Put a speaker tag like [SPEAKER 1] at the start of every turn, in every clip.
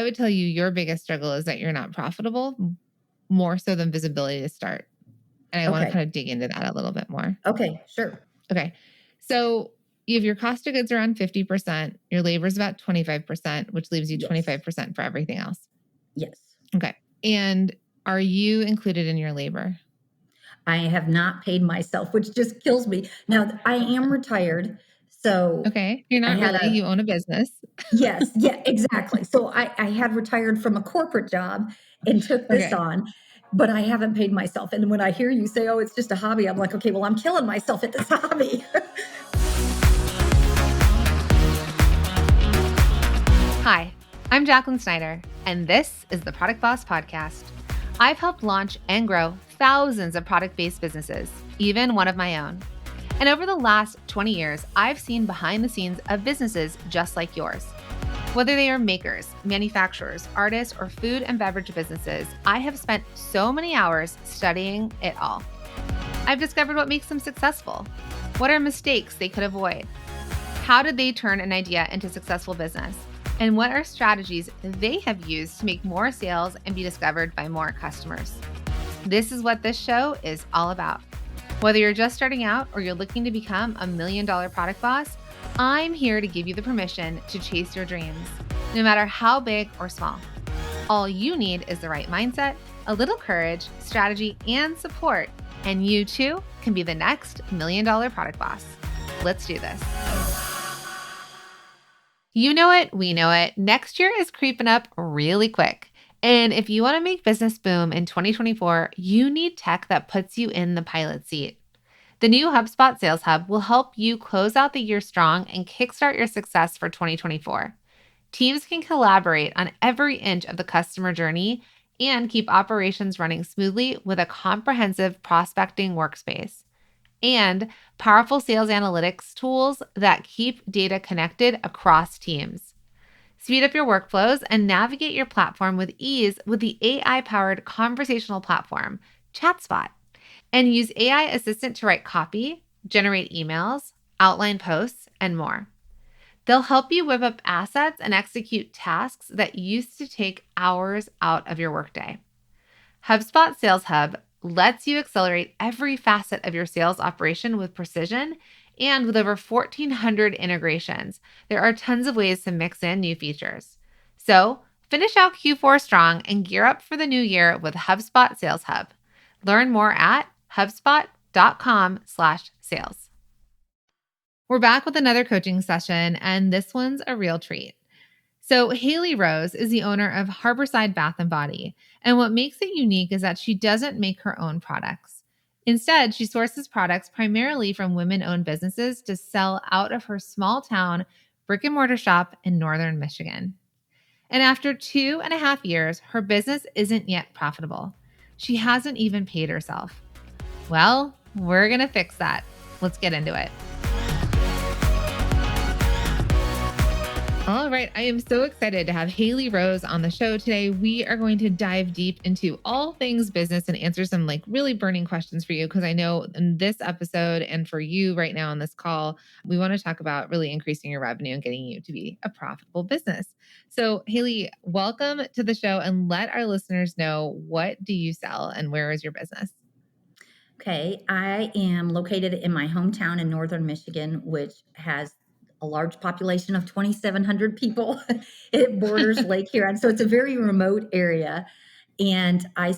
[SPEAKER 1] I would tell you your biggest struggle is that you're not profitable more so than visibility to start. And I want to
[SPEAKER 2] Okay.
[SPEAKER 1] kind of dig into that a little bit more.
[SPEAKER 2] Okay. Sure.
[SPEAKER 1] Okay. So you have your cost of goods around 50%, your labor is about 25%, which leaves you
[SPEAKER 2] Yes.
[SPEAKER 1] 25% for everything else.
[SPEAKER 2] Yes.
[SPEAKER 1] Okay. And are you included in your labor?
[SPEAKER 2] I have not paid myself, which just kills me. Now, I am retired, so
[SPEAKER 1] Okay. You're
[SPEAKER 2] I
[SPEAKER 1] not
[SPEAKER 2] had
[SPEAKER 1] really,
[SPEAKER 2] a
[SPEAKER 1] you own a business.
[SPEAKER 2] yes, yeah, exactly. So I had retired from a corporate job and took this
[SPEAKER 1] Okay.
[SPEAKER 2] on, but I haven't paid myself. And when I hear you say, "Oh, it's just a hobby," I'm like, "Okay, well, I'm killing myself at this hobby."
[SPEAKER 3] Hi, I'm Jacqueline Snyder, and this is the Product Boss Podcast. I've helped launch and grow thousands of product-based businesses, even one of my own. And over the last 20 years, I've seen behind the scenes of businesses just like yours. Whether they are makers, manufacturers, artists, or food and beverage businesses, I have spent so many hours studying it all. I've discovered what makes them successful. What are mistakes they could avoid? How did they turn an idea into successful business? And what are strategies they have used to make more sales and be discovered by more customers? This is what this show is all about. Whether you're just starting out or you're looking to become $1 million product boss, I'm here to give you the permission to chase your dreams, no matter how big or small. All you need is the right mindset, a little courage, strategy, and support, and you too can be the next $1 million product boss. Let's do this. You know it, we know it. Next year is creeping up really quick. And if you want to make business boom in 2024, you need tech that puts you in the pilot seat. The new HubSpot Sales Hub will help you close out the year strong and kickstart your success for 2024. Teams can collaborate on every inch of the customer journey and keep operations running smoothly with a comprehensive prospecting workspace and powerful sales analytics tools that keep data connected across teams. Speed up your workflows and navigate your platform with ease with the AI-powered conversational platform, ChatSpot, and use AI Assistant to write copy, generate emails, outline posts, and more. They'll help you whip up assets and execute tasks that used to take hours out of your workday. HubSpot Sales Hub lets you accelerate every facet of your sales operation with precision, and with over 1,400 integrations, there are tons of ways to mix in new features. So finish out Q4 strong and gear up for the new year with HubSpot Sales Hub. Learn more at hubspot.com/sales. We're back with another coaching session, and this one's a real treat. So Haley Rose is the owner of Harborside Bath and Body. And what makes it unique is that she doesn't make her own products. Instead, she sources products primarily from women-owned businesses to sell out of her small town brick-and-mortar shop in northern Michigan. And after 2.5 years, her business isn't yet profitable. She hasn't even paid herself. Well, we're going to fix that. Let's get into it. All right. I am so excited to have Haley Rose on the show today. We are going to dive deep into all things business and answer some really burning questions for you, because I know in this episode and for you right now on this call, we want to talk about really increasing your revenue and getting you to be a profitable business. So Haley, welcome to the show, and let our listeners know, what do you sell and where is your business?
[SPEAKER 2] Okay, I am located in my hometown in northern Michigan, which has a large population of 2,700 people. It borders Lake Huron, so it's a very remote area. And I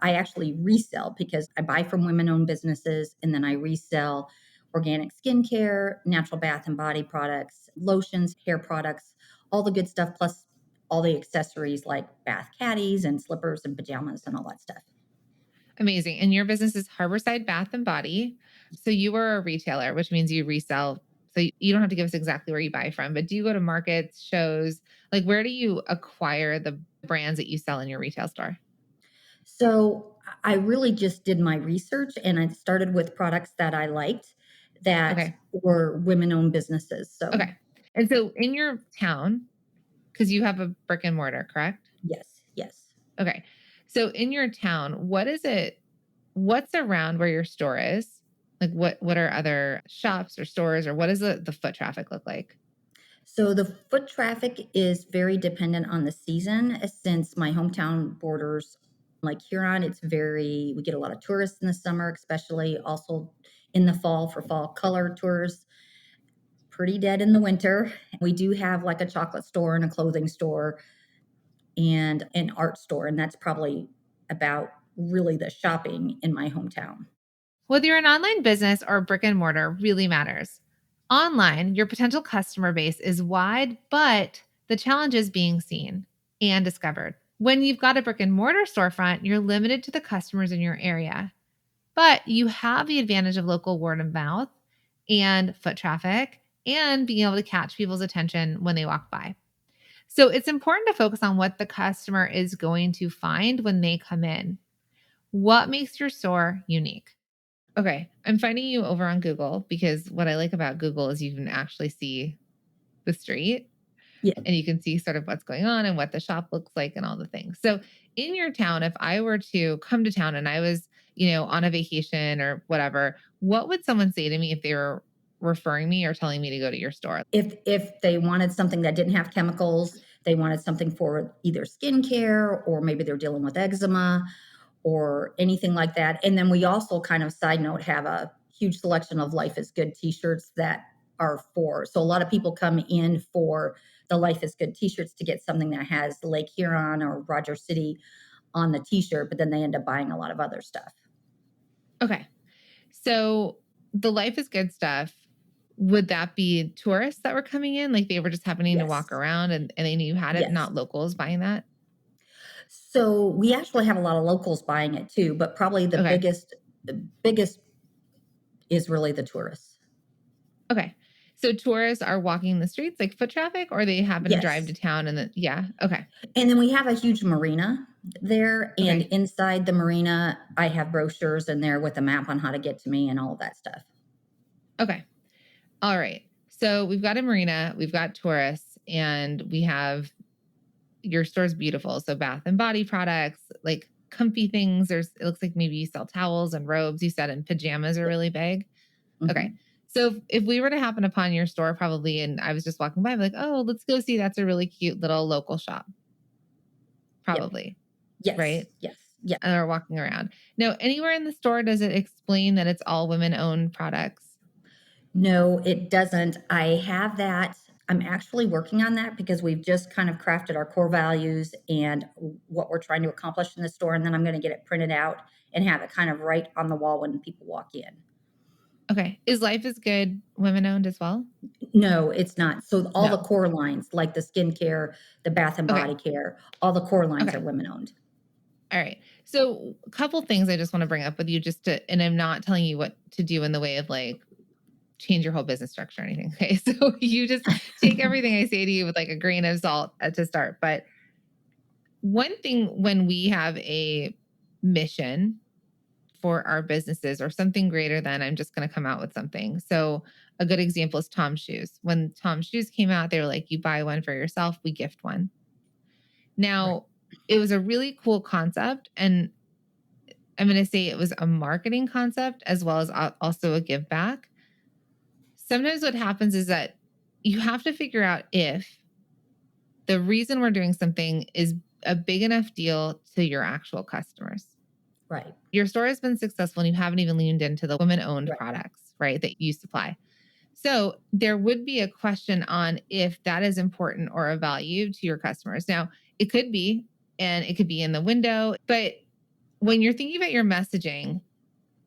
[SPEAKER 2] actually resell, because I buy from women-owned businesses, and then I resell organic skincare, natural bath and body products, lotions, hair products, all the good stuff, plus all the accessories like bath caddies and slippers and pajamas and all that stuff.
[SPEAKER 1] Amazing. And your business is Harborside Bath and Body. So you are a retailer, which means you resell. So you don't have to give us exactly where you buy from, but do you go to markets, shows? Like, where do you acquire the brands that you sell in your retail store?
[SPEAKER 2] So I really just did my research, and I started with products that I liked that
[SPEAKER 1] Okay.
[SPEAKER 2] were women-owned businesses. So
[SPEAKER 1] Okay. And so in your town, because you have a brick and mortar, correct?
[SPEAKER 2] yes, yes.
[SPEAKER 1] Okay. So in your town, what is it? What's around where your store is? Like, what are other shops or stores, or what does the foot traffic look like?
[SPEAKER 2] So the foot traffic is very dependent on the season. Since my hometown borders like Huron, we get a lot of tourists in the summer, especially also in the fall for fall color tours. Pretty dead in the winter. We do have like a chocolate store and a clothing store and an art store, and that's probably about really the shopping in my hometown.
[SPEAKER 3] Whether you're an online business or brick and mortar really matters. Online, your potential customer base is wide, but the challenge is being seen and discovered. When you've got a brick and mortar storefront, you're limited to the customers in your area, but you have the advantage of local word of mouth and foot traffic and being able to catch people's attention when they walk by. So it's important to focus on what the customer is going to find when they come in. What makes your store unique? Okay, I'm finding you over on Google because what I like about Google is you can actually see the street
[SPEAKER 2] Yeah.
[SPEAKER 3] and you can see sort of what's going on and what the shop looks like and all the things. So, in your town, if I were to come to town and I was, on a vacation or whatever, what would someone say to me if they were referring me or telling me to go to your store?
[SPEAKER 2] If they wanted something that didn't have chemicals, they wanted something for either skincare or maybe they're dealing with eczema or anything like that. And then we also kind of side note have a huge selection of Life is Good t-shirts that are for. So a lot of people come in for the Life is Good t-shirts to get something that has Lake Huron or Rogers City on the t-shirt, but then they end up buying a lot of other stuff.
[SPEAKER 3] Okay. So, the Life is Good stuff, would that be tourists that were coming in? Like they were just happening to walk
[SPEAKER 2] Yes.
[SPEAKER 3] around and they knew you had it,
[SPEAKER 2] Yes.
[SPEAKER 3] not locals buying that?
[SPEAKER 2] So we actually have a lot of locals buying it too, but probably
[SPEAKER 3] Okay.
[SPEAKER 2] the biggest is really the tourists.
[SPEAKER 3] Okay. So tourists are walking the streets like foot traffic or they happen to drive to
[SPEAKER 2] Yes.
[SPEAKER 3] town and then yeah. Okay.
[SPEAKER 2] And then we have a huge marina there, and
[SPEAKER 3] Okay.
[SPEAKER 2] inside the marina, I have brochures in there with a map on how to get to me and all of that stuff.
[SPEAKER 3] Okay. All right. So we've got a marina, we've got tourists, and we have your store's beautiful. So bath and body products, like comfy things. It looks like maybe you sell towels and robes. You said and pajamas are
[SPEAKER 2] Yeah.
[SPEAKER 3] really big. Okay.
[SPEAKER 2] Mhm.
[SPEAKER 3] So if we were to happen upon your store probably and I was just walking by, I'd be like, oh, let's go see. That's a really cute little local shop.
[SPEAKER 2] Yep.
[SPEAKER 3] Probably.
[SPEAKER 2] Yes.
[SPEAKER 3] Right?
[SPEAKER 2] Yes. Yeah.
[SPEAKER 3] Or walking around. Now, anywhere in the store, does it explain that it's all women owned products?
[SPEAKER 2] No, it doesn't. I have that. I'm actually working on that because we've just kind of crafted our core values and what we're trying to accomplish in the store, and then I'm gonna get it printed out and have it kind of right on the wall when people walk in.
[SPEAKER 3] Okay. Is Life is Good women owned as well?
[SPEAKER 2] No, it's not. So all the
[SPEAKER 3] No.
[SPEAKER 2] core lines, like the skincare, the bath and body
[SPEAKER 3] Okay.
[SPEAKER 2] care, all the core lines are
[SPEAKER 3] Okay.
[SPEAKER 2] women owned.
[SPEAKER 3] All right. So, a couple things I just want to bring up with you and I'm not telling you what to do in the way of like change your whole business structure or anything. Okay. So, you just take everything I say to you with like a grain of salt to start. But one thing when we have a mission for our businesses or something greater than I'm just going to come out with something. So a good example is Tom's shoes. When Tom's shoes came out, they were like, you buy one for yourself, we gift one.
[SPEAKER 2] Right,
[SPEAKER 3] Now, it was a really cool concept. And I'm going to say it was a marketing concept as well as also a give back. Sometimes what happens is that you have to figure out if the reason we're doing something is a big enough deal to your actual customers.
[SPEAKER 2] right,
[SPEAKER 3] Your store has been successful and you haven't even leaned into the women owned
[SPEAKER 2] right,
[SPEAKER 3] products, right? That you supply. So there would be a question on if that is important or a value to your customers. Now, it could be, and it could be in the window, but when you're thinking about your messaging,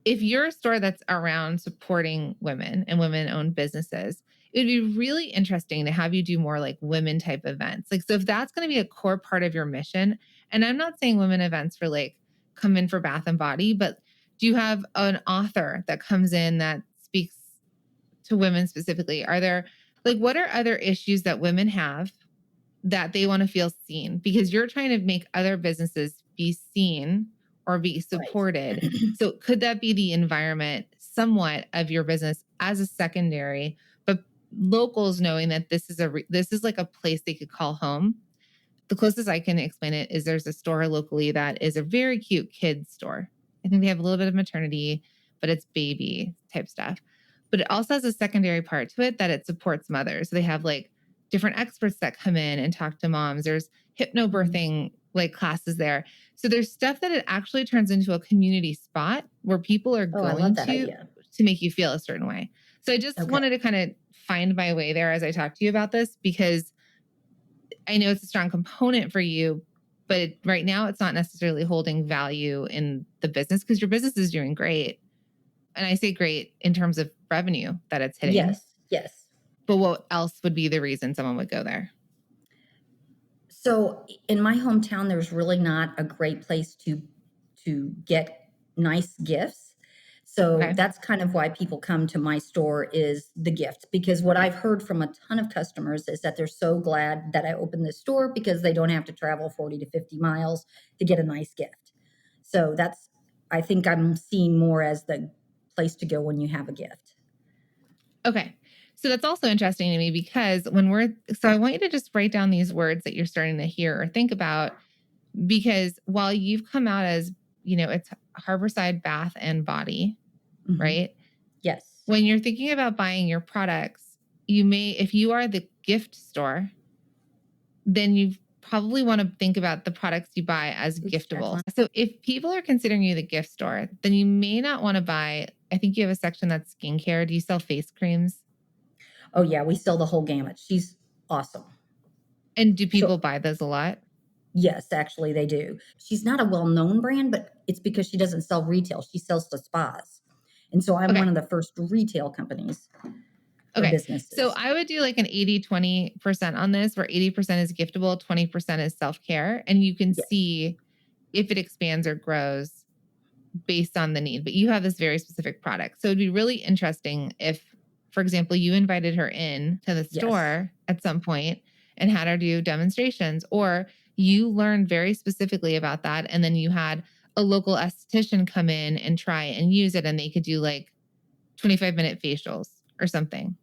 [SPEAKER 3] if you're a store that's around supporting women and women owned businesses, it would be really interesting to have you do more like women type events. Like, so if that's going to be a core part of your mission, and I'm not saying women events for like come in for Bath and Body, but do you have an author that comes in that speaks to women specifically? Are there like, what are other issues that women have that they want to feel seen? Because you're trying to make other businesses be seen or be
[SPEAKER 2] right.
[SPEAKER 3] supported. So could that be the environment somewhat of your business as a secondary, but locals knowing that this is like a place they could call home? The closest I can explain it is there's a store locally that is a very cute kids store. I think they have a little bit of maternity, but it's baby type stuff. But it also has a secondary part to it that it supports mothers. They have like
[SPEAKER 1] different experts that come in and talk to moms. There's hypnobirthing like classes there. So there's stuff that it actually turns into a community spot where people are
[SPEAKER 2] Oh, I love
[SPEAKER 1] going
[SPEAKER 2] that idea.
[SPEAKER 1] to make you feel a certain way. So I just
[SPEAKER 2] Okay.
[SPEAKER 1] wanted to kind of find my way there as I talk to you about this, because I know it's a strong component for you, but right now it's not necessarily holding value in the business because your business is doing great. And I say great in terms of revenue that it's hitting.
[SPEAKER 2] Yes. Yes.
[SPEAKER 1] But what else would be the reason someone would go there?
[SPEAKER 2] So in my hometown, there's really not a great place to get nice gifts. So
[SPEAKER 1] Okay.
[SPEAKER 2] that's kind of why people come to my store is the gift. Because what I've heard from a ton of customers is that they're so glad that I opened this store because they don't have to travel 40 to 50 miles to get a nice gift. So that's, I think I'm seeing more as the place to go when you have a gift.
[SPEAKER 1] Okay. So that's also interesting to me because so I want you to just write down these words that you're starting to hear or think about, because while you've come out as, it's Harborside Bath and Body,
[SPEAKER 2] Mhm.
[SPEAKER 1] right?
[SPEAKER 2] Yes.
[SPEAKER 1] When you're thinking about buying your products, if you are the gift store, then you probably want to think about the products you buy as
[SPEAKER 2] Oops,
[SPEAKER 1] giftable.
[SPEAKER 2] Jacqueline.
[SPEAKER 1] So if people are considering you the gift store, then you may not want to buy, I think you have a section that's skincare. Do you sell face creams?
[SPEAKER 2] Oh yeah, we sell the whole gamut. She's awesome.
[SPEAKER 1] And do
[SPEAKER 2] So
[SPEAKER 1] people buy those a lot?
[SPEAKER 2] yes, actually they do. She's not a well-known brand, but it's because she doesn't sell retail. She sells to spas. And so I'm one
[SPEAKER 1] Okay.
[SPEAKER 2] of the first retail companies or
[SPEAKER 1] Okay. So
[SPEAKER 2] businesses.
[SPEAKER 1] I would do like an 80-20% on this, where 80% is giftable, 20% is self-care. And you can
[SPEAKER 2] Yes.
[SPEAKER 1] see if it expands or grows based on the need. But you have this very specific product. So it'd be really interesting if, for example, you invited her in to the
[SPEAKER 2] Yes.
[SPEAKER 1] store at some point and had her do demonstrations, or you learned very specifically about that. And then you had a local esthetician come in and try and use it, and they could do like 25-minute facials or something.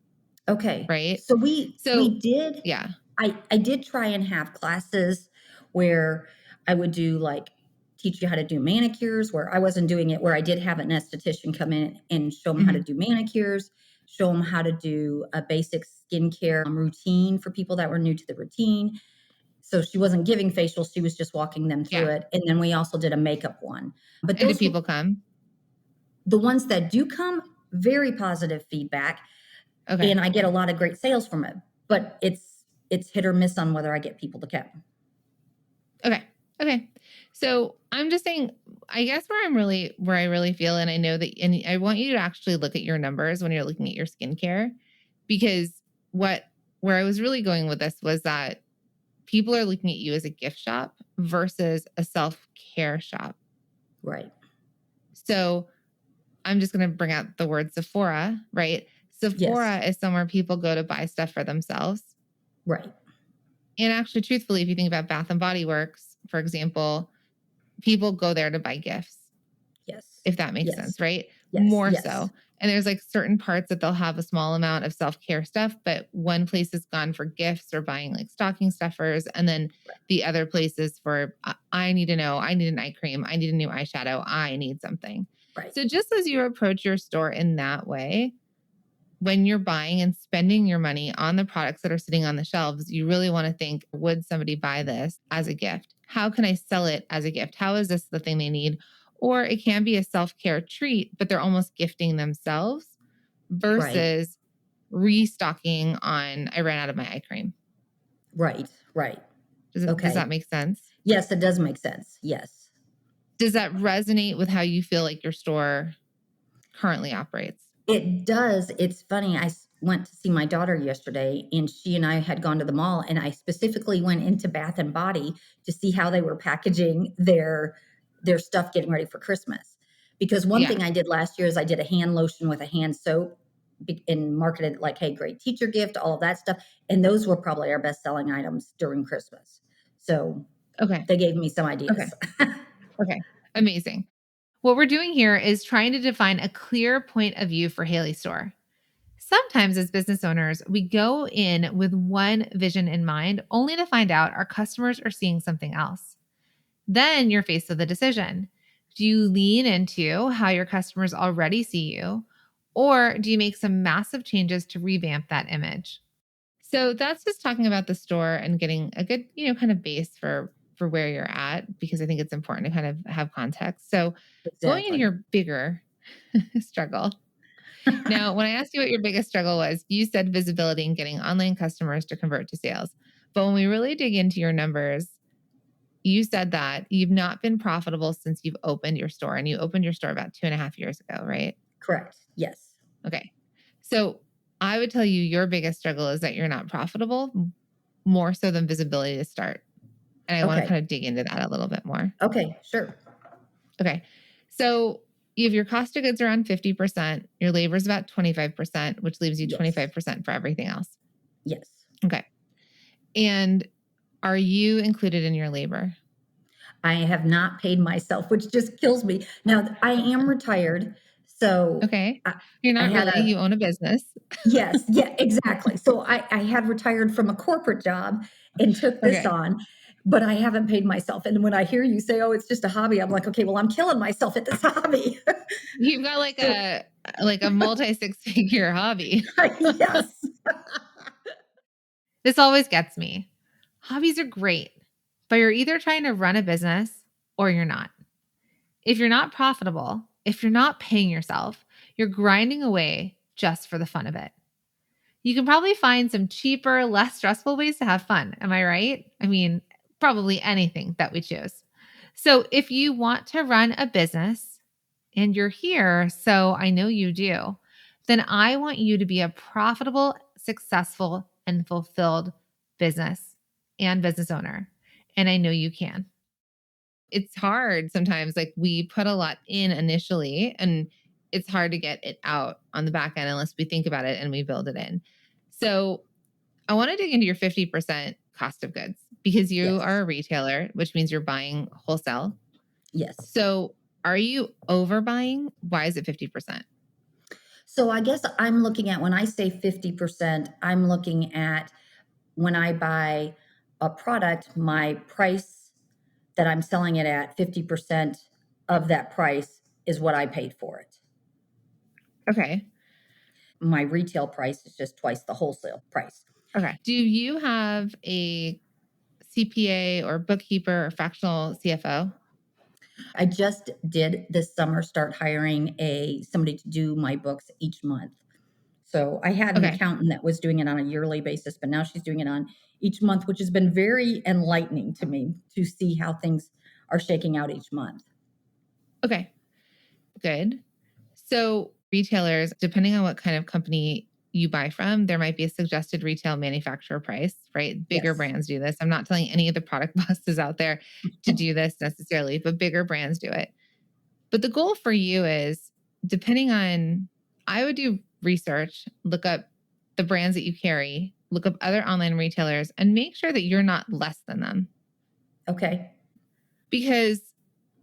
[SPEAKER 2] Okay.
[SPEAKER 1] Right.
[SPEAKER 2] So we
[SPEAKER 1] So,
[SPEAKER 2] did
[SPEAKER 1] yeah.
[SPEAKER 2] I did try and have classes where I would do like teach you how to do manicures, where I wasn't doing it, where I did have an esthetician come in and show them how to
[SPEAKER 1] Mhm.
[SPEAKER 2] do manicures, show them how to do a basic skincare routine for people that were new to the routine. So she wasn't giving facials, she was just walking them through
[SPEAKER 1] Yeah.
[SPEAKER 2] it. And then we also did a makeup one. But
[SPEAKER 1] And do
[SPEAKER 2] those were
[SPEAKER 1] people come?
[SPEAKER 2] the ones that do come, very positive feedback.
[SPEAKER 1] Okay.
[SPEAKER 2] And I get a lot of great sales from it. But it's hit or miss on whether I get people to come.
[SPEAKER 1] Okay. Okay. So I'm just saying, I guess where I really feel, and I know that, and I want you to actually look at your numbers when you're looking at your skincare, because where I was really going with this was that people are looking at you as a gift shop versus a self-care shop.
[SPEAKER 2] Right.
[SPEAKER 1] So I'm just going to bring out the word Sephora, right? Sephora is somewhere people go to buy stuff for themselves.
[SPEAKER 2] Right.
[SPEAKER 1] And actually, truthfully, if you think about Bath and Body Works, for example, people go there to buy gifts.
[SPEAKER 2] Yes.
[SPEAKER 1] If that makes
[SPEAKER 2] Yes.
[SPEAKER 1] sense, right?
[SPEAKER 2] Yes.
[SPEAKER 1] More
[SPEAKER 2] Yes.
[SPEAKER 1] so. And there's like certain parts that they'll have a small amount of self-care stuff, but one place is gone for gifts or buying like stocking stuffers. And then the other place is for, I need to know, I need an eye cream, I need a new eyeshadow, I need something.
[SPEAKER 2] Right.
[SPEAKER 1] So just as you approach your store in that way, when you're buying and spending your money on the products that are sitting on the shelves, you really want to think, would somebody buy this as a gift? How can I sell it as a gift? How is this the thing they need? Or it can be a self-care treat, but they're almost gifting themselves versus restocking on, I ran out of my eye cream.
[SPEAKER 2] Right. Right.
[SPEAKER 1] Does that make sense?
[SPEAKER 2] Yes, it does make sense. Yes.
[SPEAKER 1] Does that resonate with how you feel like your store currently operates?
[SPEAKER 2] It does. It's funny. Went to see my daughter yesterday, and she and I had gone to the mall, and I specifically went into Bath and Body to see how they were packaging their stuff getting ready for Christmas. Because one thing I did last year is I did a hand lotion with a hand soap and marketed it like, hey, great teacher gift, all of that stuff. And those were probably our best selling items during Christmas. So they gave me some ideas.
[SPEAKER 1] Okay. Amazing. What we're doing here is trying to define a clear point of view for Haley's store. Sometimes as business owners, we go in with one vision in mind, only to find out our customers are seeing something else. Then you're faced with a decision. Do you lean into how your customers already see you, or do you make some massive changes to revamp that image? So that's just talking about the store and getting a good, kind of base for where you're at, because I think it's important to kind of have context. So going into
[SPEAKER 2] Exactly.
[SPEAKER 1] your bigger struggle. Now, when I asked you what your biggest struggle was, you said visibility and getting online customers to convert to sales. But when we really dig into your numbers, you said that you've not been profitable since you've opened your store, and you opened your store about 2.5 years ago, right?
[SPEAKER 2] Correct. Yes.
[SPEAKER 1] Okay. So I would tell you your biggest struggle is that you're not profitable, more so than visibility to start. And I want to
[SPEAKER 2] Okay.
[SPEAKER 1] kind of dig into that a little bit more.
[SPEAKER 2] Okay. Sure.
[SPEAKER 1] Okay. So you have your cost of goods around 50%, your labor is about 25%, which leaves you
[SPEAKER 2] Yes.
[SPEAKER 1] 25% for everything else.
[SPEAKER 2] Yes.
[SPEAKER 1] Okay. And are you included in your labor?
[SPEAKER 2] I have not paid myself, which just kills me. Now, I am retired, so
[SPEAKER 1] Okay.
[SPEAKER 2] I
[SPEAKER 1] You're
[SPEAKER 2] I
[SPEAKER 1] not
[SPEAKER 2] had
[SPEAKER 1] really,
[SPEAKER 2] a
[SPEAKER 1] you own a business.
[SPEAKER 2] yes, yeah, exactly. So I had retired from a corporate job and took this
[SPEAKER 1] Okay.
[SPEAKER 2] on, but I haven't paid myself. And when I hear you say, "Oh, it's just a hobby," I'm like, "Okay, well, I'm killing myself at this hobby."
[SPEAKER 1] You've got
[SPEAKER 2] So,
[SPEAKER 1] like a multi six-figure hobby.
[SPEAKER 2] yes.
[SPEAKER 3] This always gets me. Hobbies are great, but you're either trying to run a business or you're not. If you're not profitable, if you're not paying yourself, you're grinding away just for the fun of it. You can probably find some cheaper, less stressful ways to have fun. Am I right? I mean, probably anything that we choose. So if you want to run a business and you're here, so I know you do, then I want you to be a profitable, successful, and fulfilled business and business owner. And I know you can.
[SPEAKER 1] It's hard sometimes. Like, we put a lot in initially, and it's hard to get it out on the back end unless we think about it and we build it in. So I want to dig into your 50% cost of goods, because you are
[SPEAKER 2] Yes.
[SPEAKER 1] a retailer, which means you're buying wholesale.
[SPEAKER 2] Yes.
[SPEAKER 1] So are you overbuying? Why is it 50%?
[SPEAKER 2] So I guess I'm looking at when I say 50%, I'm looking at when I buy a product, my price that I'm selling it at, 50% of that price is what I paid for it.
[SPEAKER 1] Okay.
[SPEAKER 2] My retail price is just twice the wholesale price.
[SPEAKER 1] Okay. Do you have a CPA or bookkeeper or fractional CFO?
[SPEAKER 2] I just did this summer start hiring a somebody to do my books each month. So I had an
[SPEAKER 1] Okay.
[SPEAKER 2] accountant that was doing it on a yearly basis, but now she's doing it on each month, which has been very enlightening to me to see how things are shaking out each month.
[SPEAKER 1] Okay. Good. So retailers, depending on what kind of company you buy from, there might be a suggested retail manufacturer price, right? Bigger
[SPEAKER 2] Yes.
[SPEAKER 1] brands do this. I'm not telling any of the product bosses out there to do this necessarily, but bigger brands do it. But the goal for you is, depending on, I would do research, look up the brands that you carry, look up other online retailers, and make sure that you're not less than them.
[SPEAKER 2] Okay.
[SPEAKER 1] Because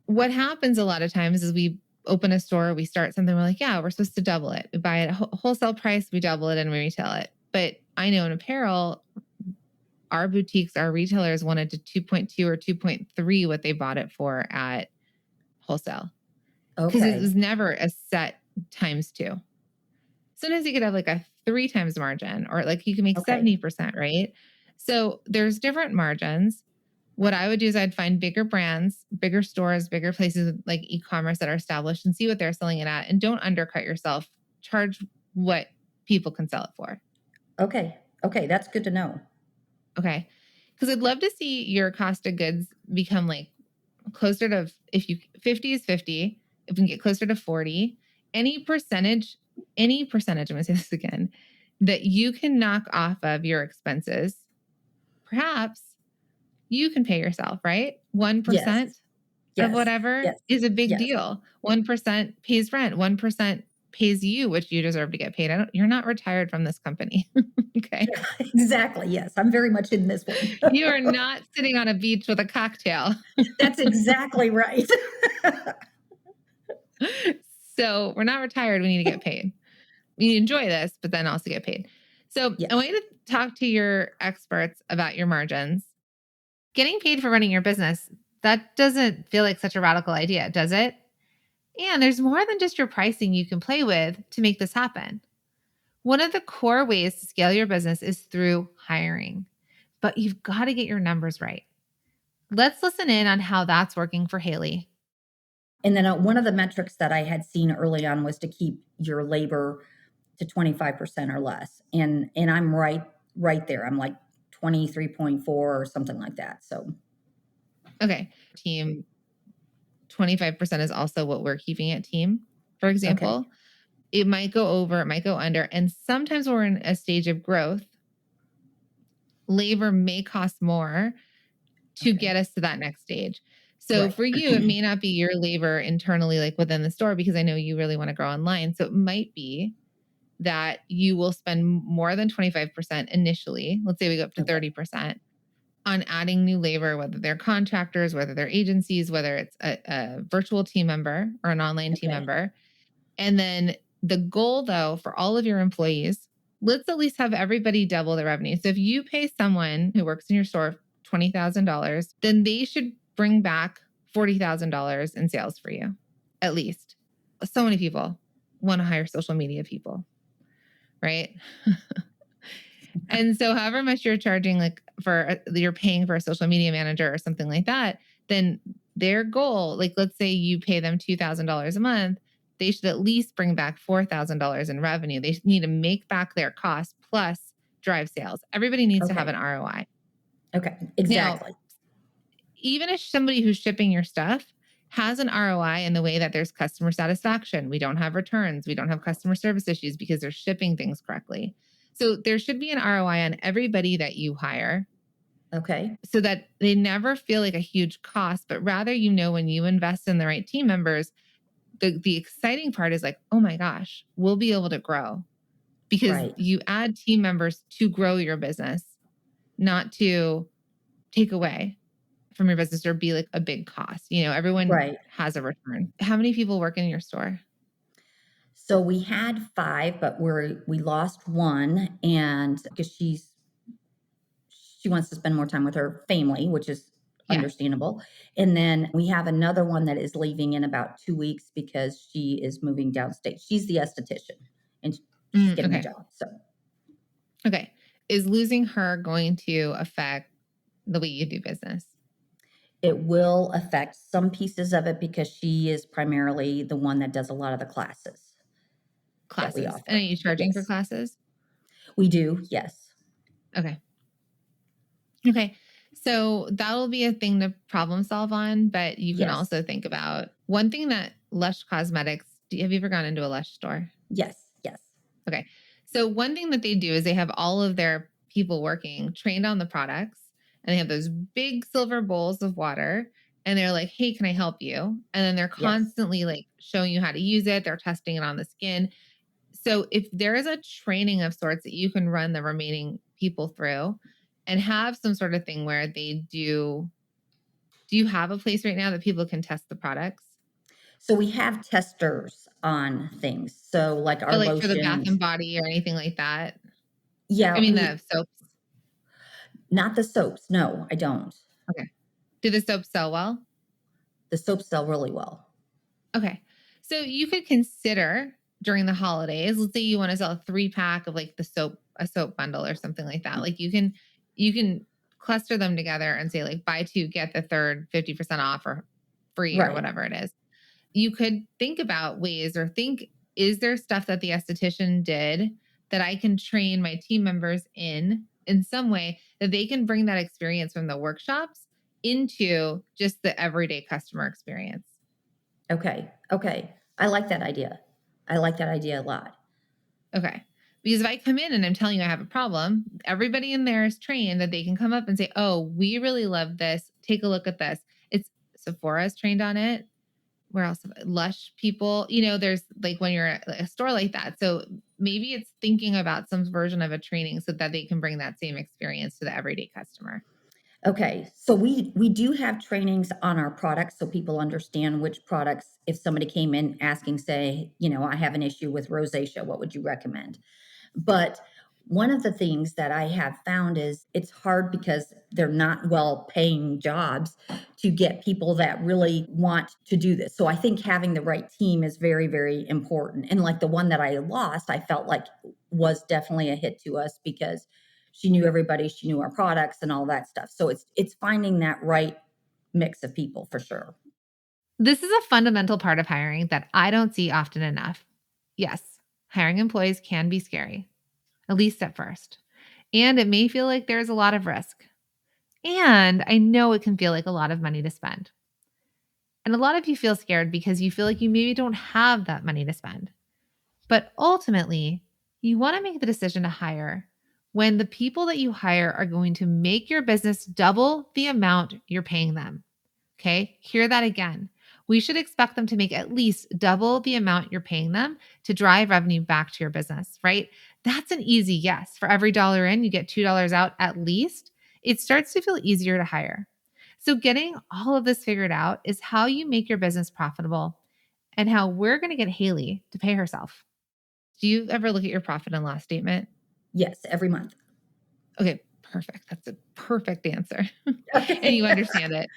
[SPEAKER 1] what happens a lot of times is we open a store, we start something, we're like, yeah, we're supposed to double it. We buy it at wholesale price, we double it, and we retail it. But I know in apparel, our boutiques, our retailers wanted to 2.2 or 2.3 what they bought it for at wholesale, because it
[SPEAKER 2] Okay.
[SPEAKER 1] was never a set times two. Sometimes you could have like a 3 times margin, or like you can make
[SPEAKER 2] Okay.
[SPEAKER 1] 70%, right? So there's different margins. What I would do is I'd find bigger brands, bigger stores, bigger places like e-commerce that are established, and see what they're selling it at, and don't undercut yourself. Charge what people can sell it for.
[SPEAKER 2] Okay. Okay. That's good to know.
[SPEAKER 1] Okay. Because I'd love to see your cost of goods become like closer to, if you 50 is 50, if we can get closer to 40, any percentage, I'm going to say this again, that you can knock off of your expenses, perhaps you can pay yourself, right?
[SPEAKER 2] Yes.
[SPEAKER 1] 1% of
[SPEAKER 2] Yes.
[SPEAKER 1] whatever
[SPEAKER 2] Yes.
[SPEAKER 1] is a big
[SPEAKER 2] Yes.
[SPEAKER 1] deal. 1% pays rent, 1% pays you, which you deserve to get paid. You're not retired from this company. Okay.
[SPEAKER 2] Exactly. Yes. I'm very much in this one.
[SPEAKER 1] You are not sitting on a beach with a cocktail.
[SPEAKER 2] That's exactly right.
[SPEAKER 1] So we're not retired. We need to get paid. We enjoy this, but then also get paid. So I
[SPEAKER 2] Yes.
[SPEAKER 1] want you to talk to your experts about your margins.
[SPEAKER 3] Getting paid for running your business, that doesn't feel like such a radical idea, does it? And there's more than just your pricing you can play with to make this happen. One of the core ways to scale your business is through hiring, but you've got to get your numbers right. Let's listen in on how that's working for Haley.
[SPEAKER 2] And then one of the metrics that I had seen early on was to keep your labor to 25% or less. And I'm right there. I'm like 23.4 or something like that. So,
[SPEAKER 1] Okay. Team 25% is also what we're keeping at team, for
[SPEAKER 2] okay.
[SPEAKER 1] example. It might go over, it might go under. And sometimes we're in a stage of growth. Labor may cost more to
[SPEAKER 2] Okay.
[SPEAKER 1] get us to that next stage. So
[SPEAKER 2] Right.
[SPEAKER 1] for you, it may not be your labor internally, like within the store, because I know you really want to grow online. So it might be that you will spend more than 25% initially. Let's say we go up to
[SPEAKER 2] Okay.
[SPEAKER 1] 30% on adding new labor, whether they're contractors, whether they're agencies, whether it's a virtual team member or an online team
[SPEAKER 2] Okay.
[SPEAKER 1] member. And then the goal, though, for all of your employees, let's at least have everybody double their revenue. So if you pay someone who works in your store $20,000, then they should bring back $40,000 in sales for you, at least. So many people want to hire social media people, right? And so however much you're charging, like for you're paying for a social media manager or something like that, then their goal, like let's say you pay them $2,000 a month, they should at least bring back $4,000 in revenue. They need to make back their cost plus drive sales. Everybody needs to have
[SPEAKER 2] Okay.
[SPEAKER 1] an ROI.
[SPEAKER 2] Okay.
[SPEAKER 1] Now,
[SPEAKER 2] Exactly.
[SPEAKER 1] even if somebody who's shipping your stuff has an ROI in the way that there's customer satisfaction, we don't have returns, we don't have customer service issues because they're shipping things correctly. So there should be an ROI on everybody that you hire
[SPEAKER 2] Okay.
[SPEAKER 1] so that they never feel like a huge cost, but rather, when you invest in the right team members, the exciting part is like, oh my gosh, we'll be able to grow because
[SPEAKER 2] Right.
[SPEAKER 1] you add team members to grow your business, not to take away from your business or be like a big cost. Everyone
[SPEAKER 2] Right.
[SPEAKER 1] has a return. How many people work in your store?
[SPEAKER 2] So we had 5, but we lost one, and because she wants to spend more time with her family, which is
[SPEAKER 1] Yeah.
[SPEAKER 2] understandable. And then we have another one that is leaving in about 2 weeks because she is moving downstate. She's the esthetician, and she's getting a
[SPEAKER 1] Okay.
[SPEAKER 2] job. So
[SPEAKER 1] Okay. Is losing her going to affect the way you do business?
[SPEAKER 2] it will affect some pieces of it because she is primarily the one that does a lot of the classes that we
[SPEAKER 1] Classes. And are
[SPEAKER 2] offer.
[SPEAKER 1] you charging for
[SPEAKER 2] Yes,
[SPEAKER 1] classes?
[SPEAKER 2] we do. Yes.
[SPEAKER 1] Okay. Okay. So that'll be a thing to problem solve on, but you can
[SPEAKER 2] Yes.
[SPEAKER 1] also think about one thing that Lush Cosmetics, have you ever gone into a Lush store?
[SPEAKER 2] Yes. Yes.
[SPEAKER 1] Okay. So one thing that they do is they have all of their people working trained on the products and they have those big silver bowls of water and they're like, "Hey, can I help you?" And then they're
[SPEAKER 2] Yes.
[SPEAKER 1] constantly like showing you how to use it. They're testing it on the skin. So if there is a training of sorts that you can run the remaining people through and have some sort of thing where they do you have a place right now that people can test the products?
[SPEAKER 2] So we have testers on things. So like
[SPEAKER 1] But
[SPEAKER 2] our
[SPEAKER 1] like for the Bath
[SPEAKER 2] lotions.
[SPEAKER 1] and Body or anything like that? I
[SPEAKER 2] Yeah,
[SPEAKER 1] mean
[SPEAKER 2] we
[SPEAKER 1] the soaps.
[SPEAKER 2] not the soaps. No, I don't.
[SPEAKER 1] Okay. Do the soaps sell well?
[SPEAKER 2] The soaps sell really well.
[SPEAKER 1] Okay. So you could consider during the holidays, let's say you want to sell a 3-pack of like a soap bundle or something like that. Like you can cluster them together and say like buy 2, get the third 50% off or free or
[SPEAKER 2] Right.
[SPEAKER 1] whatever it is. You could think about ways or think, is there stuff that the esthetician did that I can train my team members in some way that they can bring that experience from the workshops into just the everyday customer experience?
[SPEAKER 2] Okay. Okay. I like that idea. I like that idea a lot.
[SPEAKER 1] Okay. Because if I come in and I'm telling you I have a problem, everybody in there is trained that they can come up and say, "Oh, we really love this. Take a look at this." It's Sephora's trained on it. Where else? Lush people, there's like when you're at a store like that. So maybe it's thinking about some version of a training so that they can bring that same experience to the everyday customer.
[SPEAKER 2] Okay. So we do have trainings on our products so people understand which products if somebody came in asking, say, I have an issue with rosacea, what would you recommend? But one of the things that I have found is it's hard because they're not well paying jobs to get people that really want to do this. So I think having the right team is very, very important. And like the one that I lost, I felt like was definitely a hit to us because She knew everybody, she knew our products and all that stuff. So it's finding that right mix of people for sure.
[SPEAKER 3] This is a fundamental part of hiring that I don't see often enough. Yes, hiring employees can be scary, at least at first. And it may feel like there's a lot of risk. And I know it can feel like a lot of money to spend. And a lot of you feel scared because you feel like you maybe don't have that money to spend. But ultimately, you want to make the decision to hire when the people that you hire are going to make your business double the amount you're paying them. Okay, hear that again. We should expect them to make at least double the amount you're paying them to drive revenue back to your business, right? That's an easy yes. For every dollar in, you get $2 out at least. It starts to feel easier to hire. So, getting all of this figured out is how you make your business profitable and how we're going to get Haley to pay herself. Do you ever look at your profit and loss statement?
[SPEAKER 2] Yes, every month.
[SPEAKER 1] Okay, perfect. That's a perfect answer.
[SPEAKER 2] Okay.
[SPEAKER 1] And you understand it.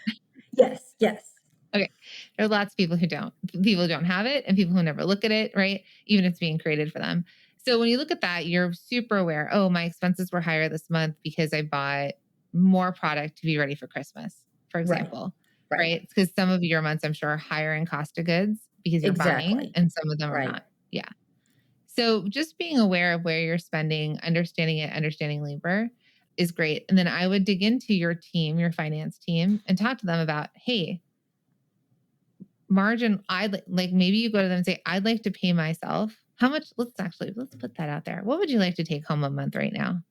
[SPEAKER 2] Yes, yes.
[SPEAKER 1] Okay. There are lots of people who don't. People who don't have it and people who never look at it, right? Even if it's being created for them. So when you look at that, you're super aware, oh, my expenses were higher this month because I bought more product to be ready for Christmas, for example, right? Because some of your months, I'm sure, are higher in cost of goods because you're buying
[SPEAKER 2] Exactly.
[SPEAKER 1] and some of them are
[SPEAKER 2] Right.
[SPEAKER 1] not. Yeah. So just being aware of where you're spending, understanding it, understanding labor is great. And then I would dig into your team, your finance team, and talk to them about, hey, margin, I'd like maybe you go to them and say, I'd like to pay myself. How much? Let's put that out there. What would you like to take home a month right now?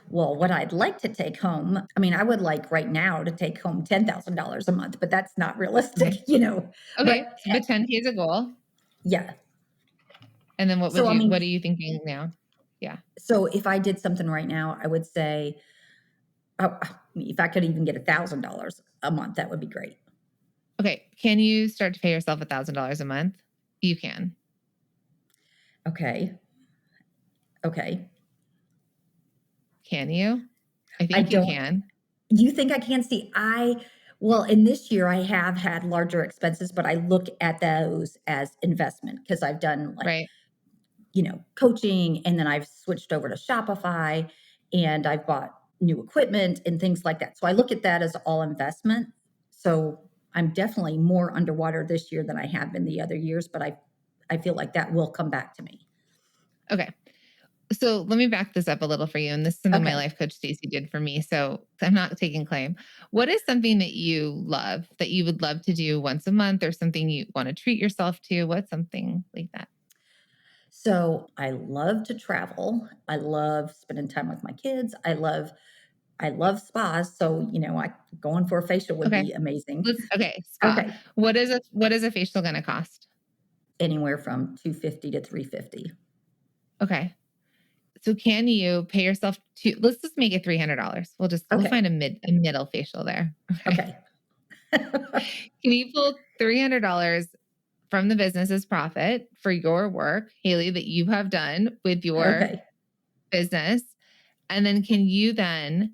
[SPEAKER 2] Well, what I'd like to take home, I mean, I would like right now to take home $10,000 a month, but that's not realistic,
[SPEAKER 1] Okay.
[SPEAKER 2] you know.
[SPEAKER 1] Okay.
[SPEAKER 2] But
[SPEAKER 1] But 10K is a goal.
[SPEAKER 2] yeah.
[SPEAKER 1] And then
[SPEAKER 2] So I
[SPEAKER 1] what
[SPEAKER 2] mean,
[SPEAKER 1] are you thinking now? Yeah.
[SPEAKER 2] so if I did something right now, I would say, oh, if I could even get $1,000 a month, that would be great.
[SPEAKER 1] Okay. Can you start to pay yourself $1,000 a month? You can.
[SPEAKER 2] Okay. Okay.
[SPEAKER 1] Can you? I
[SPEAKER 2] I
[SPEAKER 1] think you
[SPEAKER 2] don't,
[SPEAKER 1] can.
[SPEAKER 2] do you think I can see? Well, in this year, I have had larger expenses, but I look at those as investment because I've done like,
[SPEAKER 1] Right.
[SPEAKER 2] coaching, and then I've switched over to Shopify and I've bought new equipment and things like that. So I look at that as all investment. So I'm definitely more underwater this year than I have been the other years, but I feel like that will come back to me.
[SPEAKER 1] Okay. So let me back this up a little for you. And this is something my
[SPEAKER 2] Okay.
[SPEAKER 1] life coach Stacy did for me. So I'm not taking claim. What is something that you love that you would love to do once a month or something you want to treat yourself to? What's something like that?
[SPEAKER 2] So I love to travel. I love spending time with my kids. I love spas. So, going for a facial would
[SPEAKER 1] Okay.
[SPEAKER 2] be amazing.
[SPEAKER 1] Spa.
[SPEAKER 2] Okay.
[SPEAKER 1] What is a facial going to cost?
[SPEAKER 2] Anywhere from 250 to 350.
[SPEAKER 1] Okay. So can you pay yourself let's just make it $300. We'll
[SPEAKER 2] Okay.
[SPEAKER 1] find a middle facial there. Okay.
[SPEAKER 2] Okay.
[SPEAKER 1] Can you pull $300 from the business's profit for your work, Haley, that you have done with your
[SPEAKER 2] Okay.
[SPEAKER 1] business? And then can you then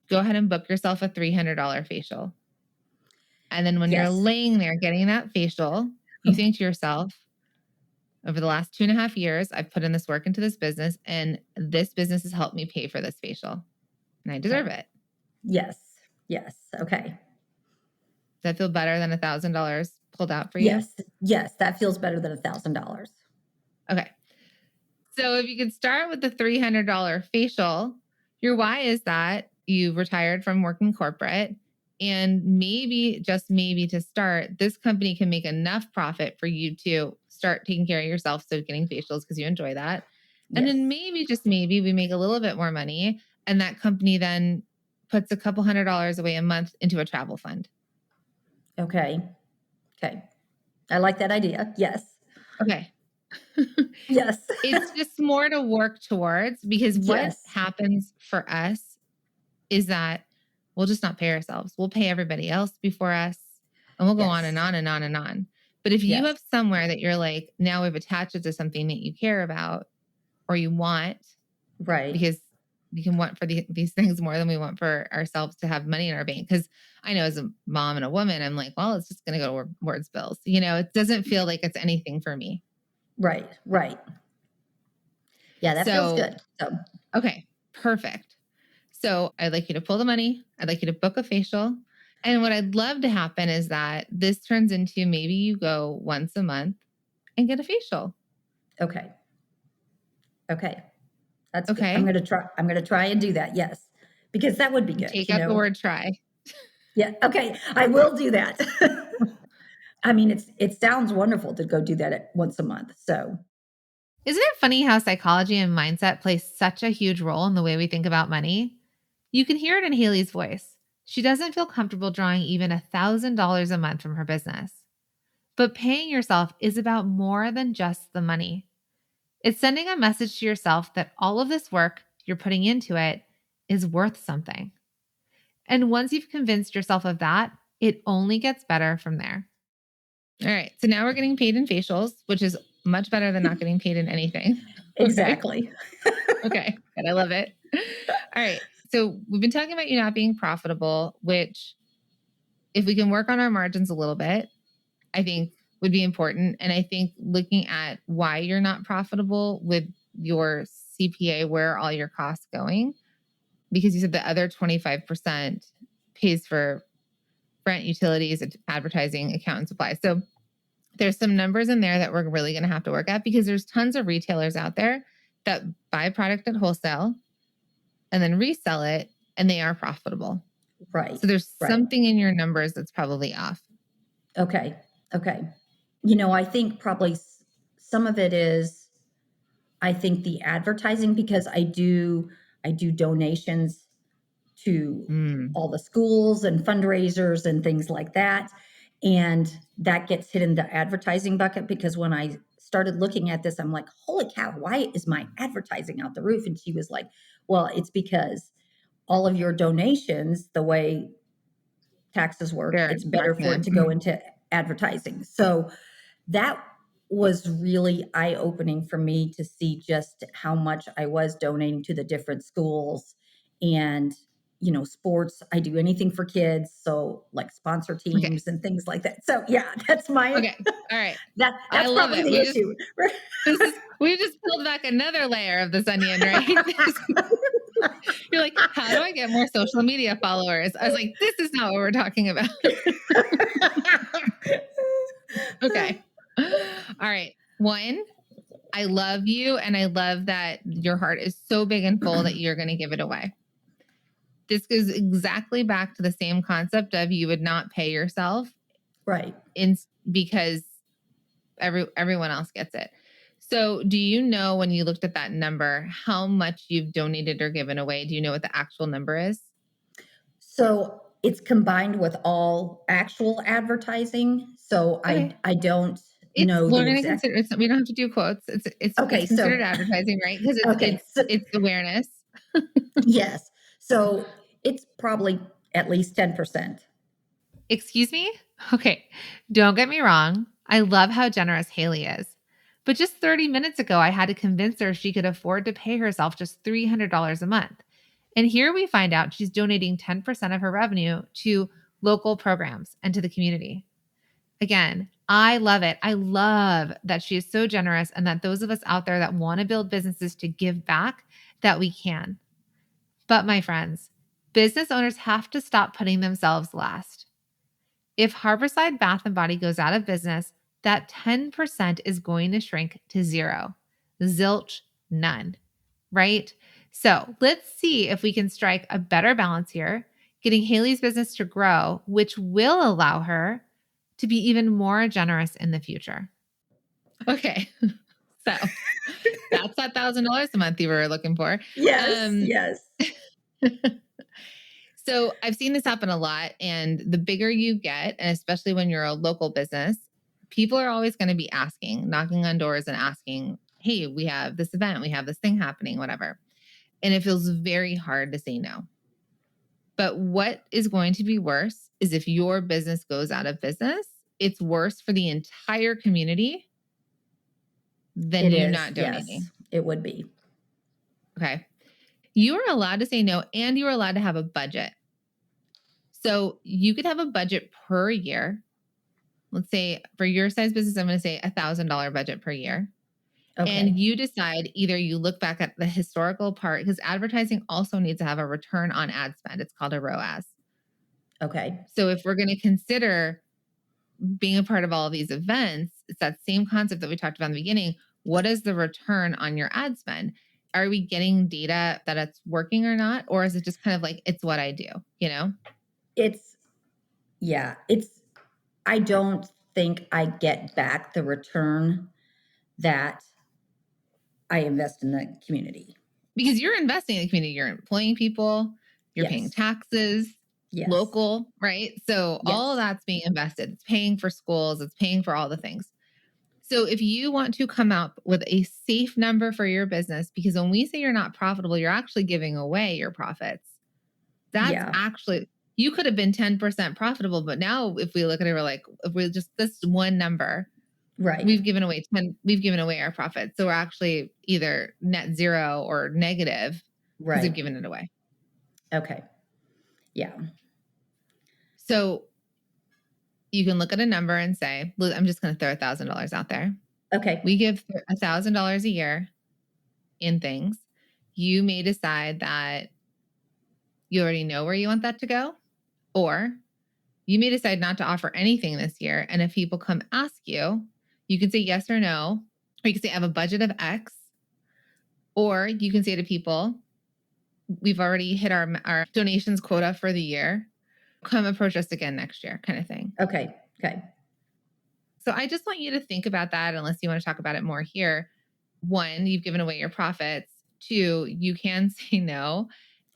[SPEAKER 1] go ahead and book yourself a $300 facial? And then when you're
[SPEAKER 2] Yes.
[SPEAKER 1] laying there getting that facial, you think to yourself, over the last 2.5 years, I've put in this work into this business, and this business has helped me pay for this facial, and I deserve
[SPEAKER 2] Okay.
[SPEAKER 1] it.
[SPEAKER 2] Yes. Yes. Okay.
[SPEAKER 1] Does that feel better than $1,000 pulled out for you?
[SPEAKER 2] Yes. Yes. That feels better than $1,000.
[SPEAKER 1] Okay. So if you could start with the $300 facial, your why is that you retired from working corporate, and maybe, just maybe to start, this company can make enough profit for you to start taking care of yourself. So getting facials because you enjoy that. And
[SPEAKER 2] Yes.
[SPEAKER 1] then maybe, just maybe, we make a little bit more money, and that company then puts a couple $100 away a month into a travel fund.
[SPEAKER 2] Okay. Okay. I like that idea. Yes.
[SPEAKER 1] Okay.
[SPEAKER 2] Yes.
[SPEAKER 1] It's just more to work towards, because what
[SPEAKER 2] Yes.
[SPEAKER 1] happens for us is that we'll just not pay ourselves. We'll pay everybody else before us, and we'll go on and
[SPEAKER 2] Yes.
[SPEAKER 1] on and on and on. But if you
[SPEAKER 2] Yes.
[SPEAKER 1] have somewhere that you're like, now we've attached it to something that you care about or you want,
[SPEAKER 2] Right.
[SPEAKER 1] because we can want for these things more than we want for ourselves to have money in our bank. Because I know as a mom and a woman, I'm like, well, it's just going to go towards bills. It doesn't feel like it's anything for me.
[SPEAKER 2] Right. Right. Yeah, that feels
[SPEAKER 1] So,
[SPEAKER 2] good. So,
[SPEAKER 1] okay, perfect. So I'd like you to pull the money. I'd like you to book a facial. And what I'd love to happen is that this turns into maybe you go once a month and get a facial.
[SPEAKER 2] okay. Okay. That's good.
[SPEAKER 1] Okay.
[SPEAKER 2] I'm gonna try and do that. Yes. Because that would be good,
[SPEAKER 1] Take out the word try.
[SPEAKER 2] Yeah. Okay. I will do that. I mean, it sounds wonderful to go do that once a month. So,
[SPEAKER 3] Isn't it funny how psychology and mindset play such a huge role in the way we think about money? You can hear it in Haley's voice. She doesn't feel comfortable drawing even $1,000 a month from her business. But paying yourself is about more than just the money. It's sending a message to yourself that all of this work you're putting into it is worth something. And once you've convinced yourself of that, it only gets better from there.
[SPEAKER 1] All right. So now we're getting paid in facials, which is much better than not getting paid in anything. Okay.
[SPEAKER 2] exactly.
[SPEAKER 1] Okay. Good. I love it. All right. So we've been talking about you not being profitable, which if we can work on our margins a little bit, I think would be important. And I think looking at why you're not profitable with your CPA, where are all your costs going? Because you said the other 25% pays for rent, utilities, advertising, accountant supplies. So there's some numbers in there that we're really going to have to work at because there's tons of retailers out there that buy product at wholesale and then resell it and they are profitable.
[SPEAKER 2] Right.
[SPEAKER 1] So there's
[SPEAKER 2] Right.
[SPEAKER 1] something in your numbers that's probably off.
[SPEAKER 2] Okay. Okay. I think probably some of it is, I think the advertising because I do donations to
[SPEAKER 1] Mm,
[SPEAKER 2] all the schools and fundraisers and things like that. And that gets hit in the advertising bucket because when I started looking at this, I'm like, holy cow, why is my advertising out the roof? And she was like, well, it's because all of your donations, the way taxes work,
[SPEAKER 1] they're
[SPEAKER 2] it's better for it
[SPEAKER 1] documented.
[SPEAKER 2] to go into advertising. So that was really eye-opening for me to see just how much I was donating to the different schools and sports. I do anything for kids, so like sponsor
[SPEAKER 1] Okay.
[SPEAKER 2] teams and things like that. So yeah, that's my
[SPEAKER 1] Okay. All right. I
[SPEAKER 2] that's
[SPEAKER 1] love
[SPEAKER 2] probably
[SPEAKER 1] it.
[SPEAKER 2] the issue.
[SPEAKER 1] We just pulled back another layer of this onion, right? You're like, how do I get more social media followers? I was like, this is not what we're talking about. Okay. All right. One, I love you. And I love that your heart is so big and full that you're going to give it away. This goes exactly back to the same concept of you would not pay yourself
[SPEAKER 2] Right.
[SPEAKER 1] because everyone else gets it. So do you know when you looked at that number, how much you've donated or given away? Do you know what the actual number is?
[SPEAKER 2] So it's combined with all actual advertising. So I
[SPEAKER 1] Okay.
[SPEAKER 2] I don't
[SPEAKER 1] It's
[SPEAKER 2] know
[SPEAKER 1] we're
[SPEAKER 2] the
[SPEAKER 1] going to
[SPEAKER 2] exact.
[SPEAKER 1] consider it's we don't have to do quotes. It's
[SPEAKER 2] Okay,
[SPEAKER 1] considered
[SPEAKER 2] so
[SPEAKER 1] advertising, right? Because
[SPEAKER 2] okay, so
[SPEAKER 1] it's awareness.
[SPEAKER 2] yes. So it's probably at least 10%.
[SPEAKER 3] Excuse me? Okay, don't get me wrong. I love how generous Haley is. But just 30 minutes ago, I had to convince her she could afford to pay herself just $300 a month. And here we find out she's donating 10% of her revenue to local programs and to the community. Again, I love it. I love that she is so generous and that those of us out there that want to build businesses to give back, that we can. But my friends, business owners have to stop putting themselves last. If Harborside Bath and Body goes out of business, that 10% is going to shrink to zero. Zilch, none, right? So let's see if we can strike a better balance here, getting Haley's business to grow, which will allow her to be even more generous in the future.
[SPEAKER 1] Okay. So that's that $1,000 a month you were looking for.
[SPEAKER 2] Yes, yes.
[SPEAKER 1] So I've seen this happen a lot. And the bigger you get, and especially when you're a local business, people are always going to be asking, knocking on doors and asking, hey, we have this event, we have this thing happening, whatever. And it feels very hard to say no. But what is going to be worse is if your business goes out of business, it's worse for the entire community than
[SPEAKER 2] It
[SPEAKER 1] you
[SPEAKER 2] is.
[SPEAKER 1] not donating.
[SPEAKER 2] Yes, it would be.
[SPEAKER 1] Okay. You are allowed to say no and you are allowed to have a budget. So you could have a budget per year. Let's say for your size business, I'm going to say $1,000 budget per year.
[SPEAKER 2] Okay.
[SPEAKER 1] And you decide either you look back at the historical part because advertising also needs to have a return on ad spend. It's called a ROAS.
[SPEAKER 2] Okay.
[SPEAKER 1] So if we're going to consider being a part of all of these events, it's that same concept that we talked about in the beginning. What is the return on your ad spend? Are we getting data that it's working or not? Or is it just kind of like, it's what I do, you know?
[SPEAKER 2] It's, yeah, I don't think I get back the return that I invest in the community.
[SPEAKER 1] Because you're investing in the community, you're employing people, you're paying
[SPEAKER 2] Yes.
[SPEAKER 1] taxes,
[SPEAKER 2] Yes.
[SPEAKER 1] local, right? So all of
[SPEAKER 2] Yes.
[SPEAKER 1] that's being invested. It's paying for schools, it's paying for all the things. So if you want to come up with a safe number for your business, because when we say you're not profitable, you're actually giving away your profits. That's
[SPEAKER 2] Yeah.
[SPEAKER 1] actually, you could have been 10% profitable, but now if we look at it, we're like, if we just this one number,
[SPEAKER 2] Right.
[SPEAKER 1] we've given away our profits. So we're actually either net zero or negative because we've
[SPEAKER 2] Right.
[SPEAKER 1] given it away.
[SPEAKER 2] Okay. Yeah.
[SPEAKER 1] So you can look at a number and say, look, I'm just going to throw $1,000 out there.
[SPEAKER 2] Okay.
[SPEAKER 1] We give $1,000 a year in things. You may decide that you already know where you want that to go, or you may decide not to offer anything this year. And if people come ask you, you can say yes or no, or you can say, I have a budget of X, or you can say to people, we've already hit our donations quota for the year. Come approach us again next year, kind of thing.
[SPEAKER 2] Okay. Okay.
[SPEAKER 1] So I just want you to think about that unless you want to talk about it more here. One, you've given away your profits. Two, you can say no.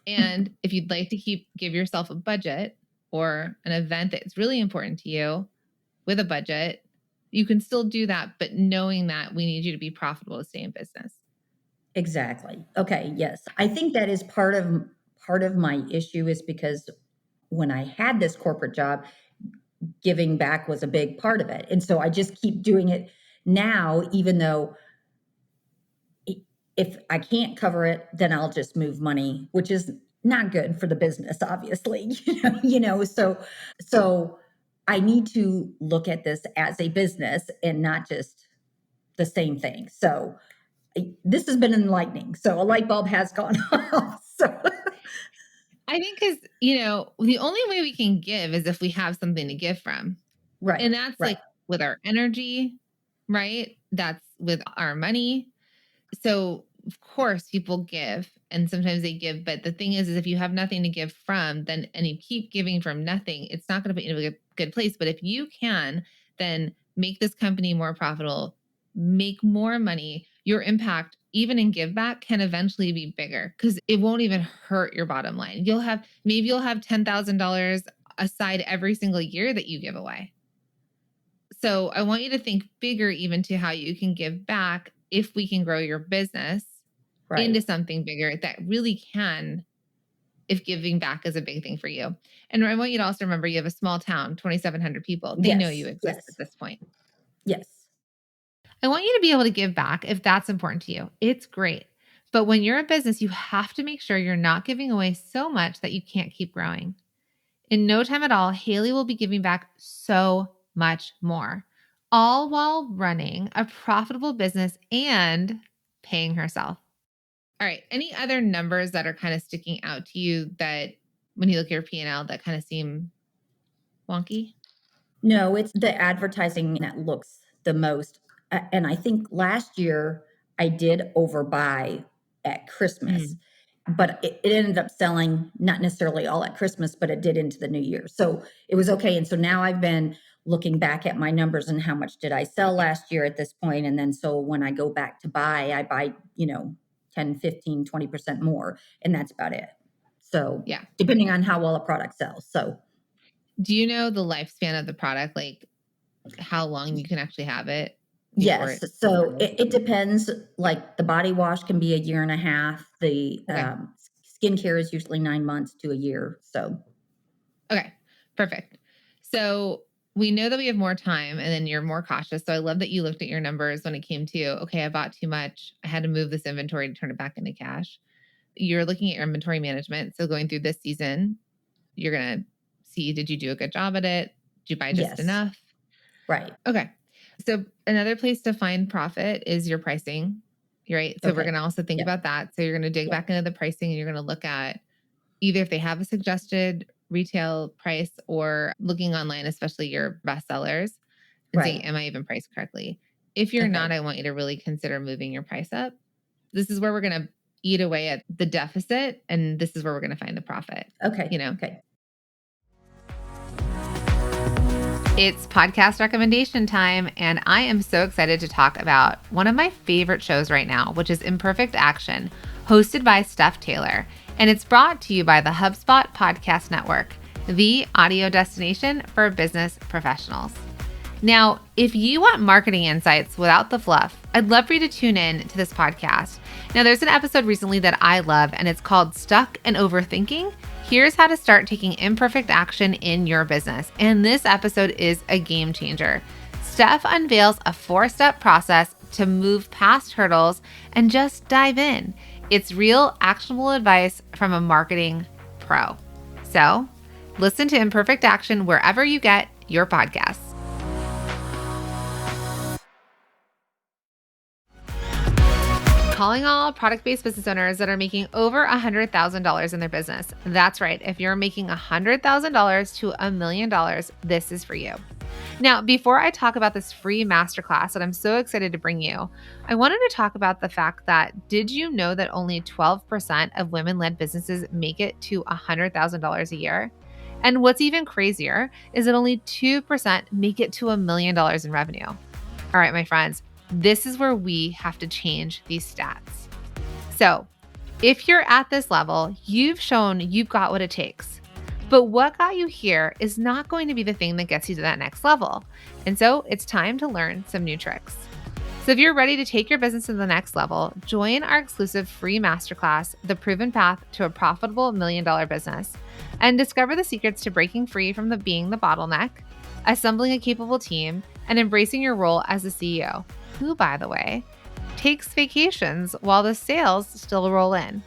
[SPEAKER 1] And if you'd like to give yourself a budget or an event that's really important to you with a budget, you can still do that, but knowing that we need you to be profitable to stay in business.
[SPEAKER 2] Exactly. Okay. Yes. I think that is part of my issue is because when I had this corporate job, giving back was a big part of it. And so I just keep doing it now, even though if I can't cover it, then I'll just move money, which is not good for the business, obviously. So I need to look at this as a business and not just the same thing. So this has been enlightening. So a light bulb has gone off. So
[SPEAKER 1] I think because, the only way we can give is if we have something to give from.
[SPEAKER 2] right,
[SPEAKER 1] And that's
[SPEAKER 2] right,
[SPEAKER 1] like with our energy, right? That's with our money. So of course people give and sometimes they give, but the thing is if you have nothing to give from, then and you keep giving from nothing, it's not going to put you in a good place. But if you can then make this company more profitable, make more money, your impact even in give back can eventually be bigger because it won't even hurt your bottom line. You'll have $10,000 aside every single year that you give away. So I want you to think bigger even to how you can give back if we can grow your business into
[SPEAKER 2] right.
[SPEAKER 1] something bigger that really can, if giving back is a big thing for you. And I want you to also remember you have a small town, 2,700 people. They know you
[SPEAKER 2] Yes,
[SPEAKER 1] exist at
[SPEAKER 2] yes,
[SPEAKER 1] this point.
[SPEAKER 2] yes.
[SPEAKER 3] I want you to be able to give back if that's important to you. It's great. But when you're a business, you have to make sure you're not giving away so much that you can't keep growing. In no time at all, Haley will be giving back so much more, all while running a profitable business and paying herself.
[SPEAKER 1] All right. Any other numbers that are kind of sticking out to you that when you look at your P&L that kind of seem wonky?
[SPEAKER 2] No, it's the advertising that looks the most. And I think last year I did overbuy at Christmas,
[SPEAKER 1] Mm.
[SPEAKER 2] but it ended up selling not necessarily all at Christmas, but it did into the new year. So it was okay. And so now I've been looking back at my numbers and how much did I sell last year at this point. And then so when I go back to buy, I buy, 10, 15, 20% more. And that's about it. So
[SPEAKER 1] Yeah.
[SPEAKER 2] depending on how well a product sells. So
[SPEAKER 1] Do you know the lifespan of the product? Like how long you can actually have it before
[SPEAKER 2] yes.
[SPEAKER 1] it
[SPEAKER 2] So
[SPEAKER 1] sells?
[SPEAKER 2] it depends. Like the body wash can be a year and a half. The
[SPEAKER 1] Okay.
[SPEAKER 2] skincare is usually 9 months to a year. So
[SPEAKER 1] Okay. Perfect. So we know that we have more time and then you're more cautious. So I love that you looked at your numbers when it came to, okay, I bought too much. I had to move this inventory to turn it back into cash. You're looking at your inventory management. So going through this season, you're going to see, did you do a good job at it? Did you buy just
[SPEAKER 2] yes,
[SPEAKER 1] enough?
[SPEAKER 2] right.
[SPEAKER 1] Okay. So another place to find profit is your pricing, right? So we're
[SPEAKER 2] Okay.
[SPEAKER 1] going to also think
[SPEAKER 2] Yep.
[SPEAKER 1] about that. So you're going to dig
[SPEAKER 2] Yep.
[SPEAKER 1] back into the pricing and you're going to look at either if they have a suggested retail price or looking online, especially your best sellers, and saying,
[SPEAKER 2] Right.
[SPEAKER 1] am I even priced correctly? If you're not,
[SPEAKER 2] Okay.
[SPEAKER 1] I want you to really consider moving your price up. This is where we're going to eat away at the deficit. And this is where we're going to find the profit,
[SPEAKER 2] Okay.
[SPEAKER 1] you know?
[SPEAKER 2] Okay.
[SPEAKER 3] It's podcast recommendation time, and I am so excited to talk about one of my favorite shows right now, which is Imperfect Action, hosted by Steph Taylor. And it's brought to you by the HubSpot Podcast Network, the audio destination for business professionals. Now, if you want marketing insights without the fluff, I'd love for you to tune in to this podcast. Now, there's an episode recently that I love, and it's called Stuck and Overthinking. Here's how to start taking imperfect action in your business. And this episode is a game changer. Steph unveils a 4-step process to move past hurdles and just dive in. It's real, actionable advice from a marketing pro. So, listen to Imperfect Action wherever you get your podcasts. Calling all product-based business owners that are making over $100,000 in their business. That's right. If you're making $100,000 to $1 million, this is for you. Now, before I talk about this free masterclass that I'm so excited to bring you, I wanted to talk about the fact that did you know that only 12% of women-led businesses make it to $100,000 a year? And what's even crazier is that only 2% make it to $1 million in revenue. All right, my friends, this is where we have to change these stats. So, if you're at this level, you've shown you've got what it takes. But what got you here is not going to be the thing that gets you to that next level. And so, it's time to learn some new tricks. So, if you're ready to take your business to the next level, join our exclusive free masterclass, The Proven Path to a Profitable $1 Million Business, and discover the secrets to breaking free from being the bottleneck, assembling a capable team, and embracing your role as the CEO, who, by the way, takes vacations while the sales still roll in.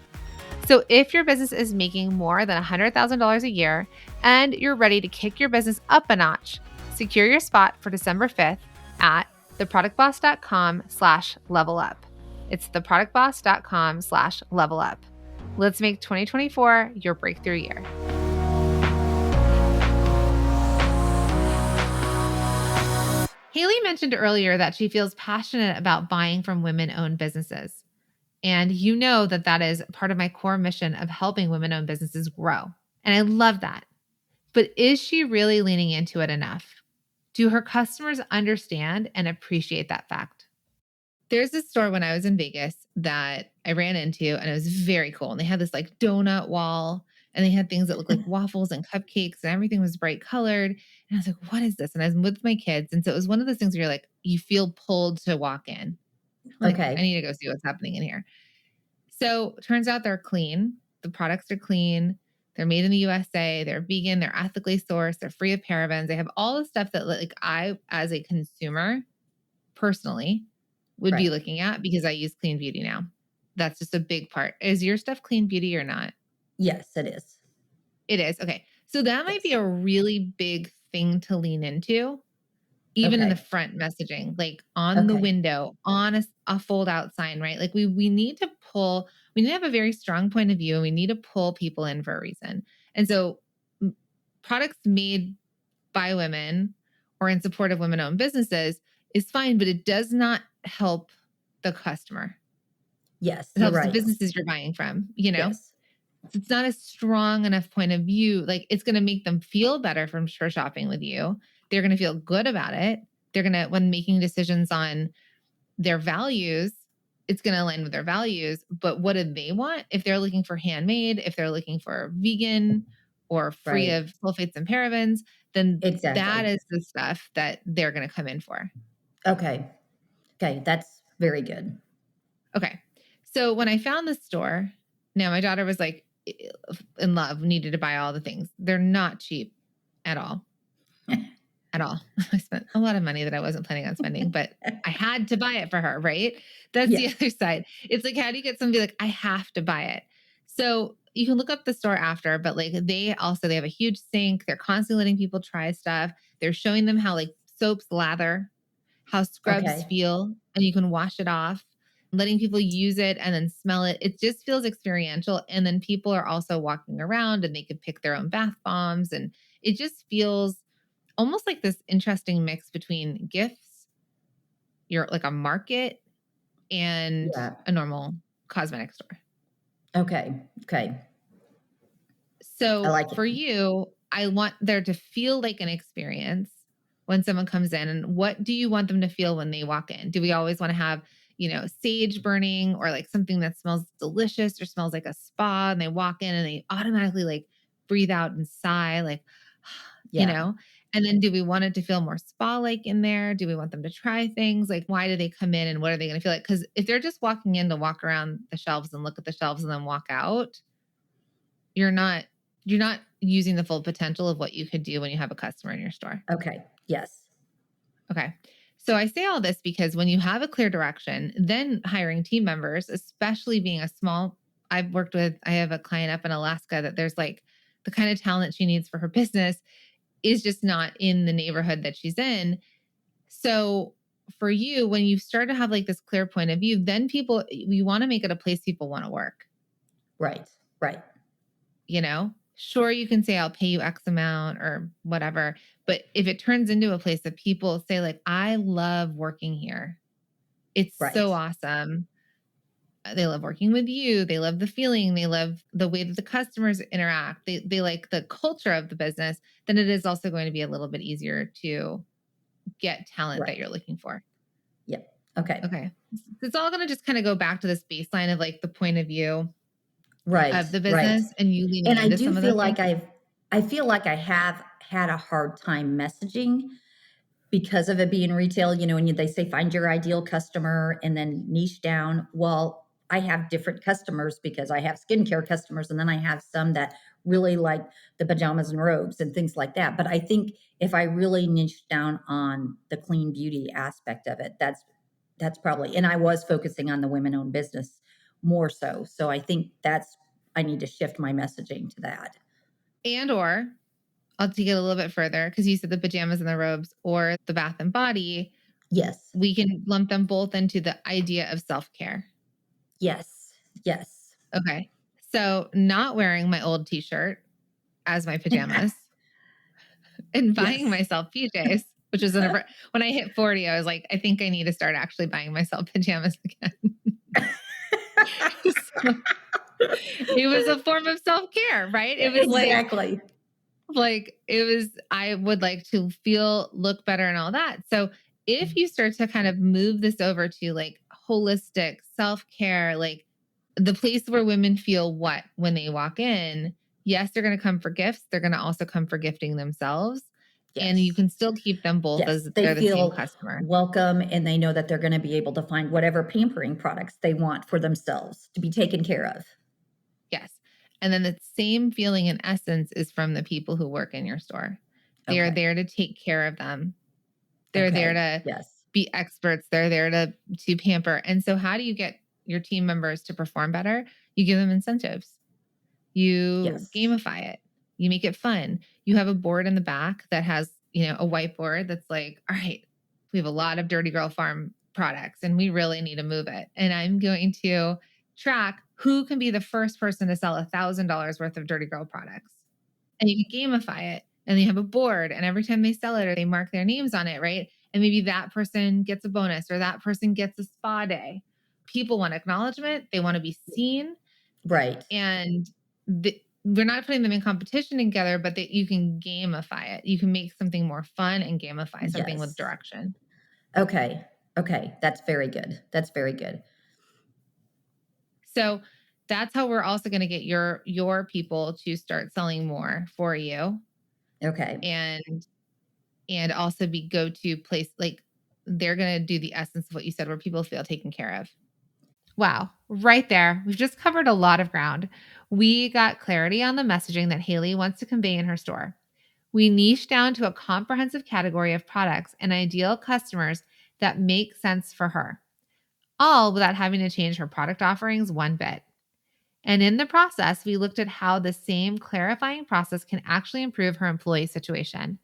[SPEAKER 3] So if your business is making more than $100,000 a year and you're ready to kick your business up a notch, secure your spot for December 5th at theproductboss.com/level up. It's theproductboss.com/level up. Let's make 2024 your breakthrough year. Haley mentioned earlier that she feels passionate about buying from women-owned businesses. And you know that that is part of my core mission of helping women-owned businesses grow. And I love that. But is she really leaning into it enough? Do her customers understand and appreciate that fact? There's this store when I was in Vegas that I ran into, and it was very cool. And they had this like donut wall, and they had things that looked like waffles and cupcakes, and everything was bright colored. And I was like, what is this? And I was with my kids. And so it was one of those things where you're like, you feel pulled to walk in. I'm like, I
[SPEAKER 2] Okay.
[SPEAKER 1] need to go see what's happening in here. So turns out they're clean. The products are clean. They're made in the USA. They're vegan. They're ethically sourced. They're free of parabens. They have all the stuff that like I, as a consumer, personally would be
[SPEAKER 2] Right.
[SPEAKER 1] looking at because I use clean beauty now. That's just a big part. Is your stuff clean beauty or not?
[SPEAKER 2] Yes, it is.
[SPEAKER 1] It is. Okay. So that might be
[SPEAKER 2] Yes.
[SPEAKER 1] a really big thing to lean into, even in the
[SPEAKER 2] Okay.
[SPEAKER 1] front messaging, like on the
[SPEAKER 2] Okay.
[SPEAKER 1] window, on a fold out sign, right? Like we need to pull, we need to have a very strong point of view and we need to pull people in for a reason. And so products made by women or in support of women owned businesses is fine, but it does not help the customer.
[SPEAKER 2] Yes,
[SPEAKER 1] It
[SPEAKER 2] you're
[SPEAKER 1] helps the
[SPEAKER 2] right.
[SPEAKER 1] businesses you're buying from, you know?
[SPEAKER 2] Yes.
[SPEAKER 1] It's not a strong enough point of view. Like it's going to make them feel better for shopping with you. They're going to feel good about it. They're going to, when making decisions on their values, it's going to align with their values. But what do they want? If they're looking for handmade, if they're looking for vegan or free
[SPEAKER 2] Right.
[SPEAKER 1] of sulfates and parabens, then that
[SPEAKER 2] Exactly.
[SPEAKER 1] is the stuff that they're going to come in for.
[SPEAKER 2] Okay. Okay. That's very good.
[SPEAKER 1] Okay. So when I found this store, now my daughter was like in love, needed to buy all the things. They're not cheap at all. At all. I spent a lot of money that I wasn't planning on spending, but I had to buy it for her, right? That's the
[SPEAKER 2] Yes.
[SPEAKER 1] other side. It's like, how do you get somebody like, I have to buy it? So you can look up the store after, but like they have a huge sink. They're constantly letting people try stuff. They're showing them how like soaps lather, how scrubs
[SPEAKER 2] Okay.
[SPEAKER 1] feel, and you can wash it off, letting people use it and then smell it. It just feels experiential. And then people are also walking around and they can pick their own bath bombs. And it just feels almost like this interesting mix between gifts, you're like a market, and
[SPEAKER 2] Yeah.
[SPEAKER 1] a normal cosmetic store.
[SPEAKER 2] Okay. Okay. I
[SPEAKER 1] So
[SPEAKER 2] like it.
[SPEAKER 1] for you, I want there to feel like an experience when someone comes in. And what do you want them to feel when they walk in? Do we always want to have, sage burning, or like something that smells delicious or smells like a spa, and they walk in and they automatically like breathe out and sigh, like, you
[SPEAKER 2] Yeah.
[SPEAKER 1] know? And then do we want it to feel more spa like in there? Do we want them to try things? Like, why do they come in and what are they going to feel like? Because if they're just walking in to walk around the shelves and look at the shelves and then walk out, you're not you're not using the full potential of what you could do when you have a customer in your store.
[SPEAKER 2] Okay. Yes.
[SPEAKER 1] Okay. So I say all this because when you have a clear direction, then hiring team members, especially being a small, I have a client up in Alaska that there's like the kind of talent she needs for her business is just not in the neighborhood that she's in. So for you, when you start to have like this clear point of view, then you want to make it a place people want to work.
[SPEAKER 2] Right. Right.
[SPEAKER 1] Sure, you can say I'll pay you X amount or whatever, but if it turns into a place that people say like, I love working here, it's
[SPEAKER 2] Right.
[SPEAKER 1] so awesome. They love working with you, they love the feeling, they love the way that the customers interact, they like the culture of the business, then it is also going to be a little bit easier to get talent that
[SPEAKER 2] Right.
[SPEAKER 1] you're looking for.
[SPEAKER 2] Yep. Okay.
[SPEAKER 1] Okay, it's all going to just kind of go back to this baseline of like the point of view
[SPEAKER 2] Right.
[SPEAKER 1] of the
[SPEAKER 2] Right.
[SPEAKER 1] business and you leaning
[SPEAKER 2] And I
[SPEAKER 1] into
[SPEAKER 2] do
[SPEAKER 1] some of the
[SPEAKER 2] feel
[SPEAKER 1] things.
[SPEAKER 2] like I feel like I have had a hard time messaging because of it being retail, and they say find your ideal customer and then niche down. Well, I have different customers because I have skincare customers and then I have some that really like the pajamas and robes and things like that. But I think if I really niche down on the clean beauty aspect of it, that's probably, and I was focusing on the women owned business more so. So I think I need to shift my messaging to that.
[SPEAKER 1] And or I'll take it a little bit further because you said the pajamas and the robes or the bath and body.
[SPEAKER 2] Yes.
[SPEAKER 1] We can lump them both into the idea of self-care.
[SPEAKER 2] Yes. Yes.
[SPEAKER 1] Okay. So not wearing my old t-shirt as my pajamas and buying
[SPEAKER 2] Yes.
[SPEAKER 1] myself PJs, which was when I hit 40, I was like, I think I need to start actually buying myself pajamas again. So it was a form of self-care, right? It was
[SPEAKER 2] Exactly.
[SPEAKER 1] I would like to look better and all that. So if you start to kind of move this over to like holistic self-care, like the place where women feel what when they walk in, yes, they're going to come for gifts. They're going to also come for gifting themselves. And you
[SPEAKER 2] Yes.
[SPEAKER 1] can still keep them both
[SPEAKER 2] Yes.
[SPEAKER 1] as
[SPEAKER 2] They
[SPEAKER 1] they're the same
[SPEAKER 2] feel
[SPEAKER 1] customer.
[SPEAKER 2] welcome and they know that they're going to be able to find whatever pampering products they want for themselves to be taken care of.
[SPEAKER 1] Yes. And then the same feeling in essence is from the people who work in your store. They are
[SPEAKER 2] Okay.
[SPEAKER 1] there to take care of them. They're there
[SPEAKER 2] Okay.
[SPEAKER 1] to
[SPEAKER 2] Yes.
[SPEAKER 1] be experts. They're there to pamper. And so how do you get your team members to perform better? You give them incentives. You
[SPEAKER 2] Yes.
[SPEAKER 1] gamify it. You make it fun. You have a board in the back that has, a whiteboard that's like, all right, we have a lot of Dirty Girl Farm products and we really need to move it. And I'm going to track who can be the first person to sell $1,000 worth of Dirty Girl products. And you can gamify it. And you have a board, and every time they sell it or they mark their names on it, right? And maybe that person gets a bonus or that person gets a spa day. People want acknowledgement. They want to be seen.
[SPEAKER 2] Right.
[SPEAKER 1] And we're not putting them in competition together, but that you can gamify it. You can make something more fun and gamify something with
[SPEAKER 2] Yes.
[SPEAKER 1] direction.
[SPEAKER 2] Okay. Okay. That's very good. That's very good.
[SPEAKER 1] So that's how we're also going to get your people to start selling more for you.
[SPEAKER 2] Okay.
[SPEAKER 1] And also be go-to place, like they're going to do the essence of what you said, where people feel taken care of.
[SPEAKER 3] Wow, right there. We've just covered a lot of ground. We got clarity on the messaging that Haley wants to convey in her store. We niche down to a comprehensive category of products and ideal customers that make sense for her, all without having to change her product offerings one bit. And in the process, we looked at how the same clarifying process can actually improve her employee situation.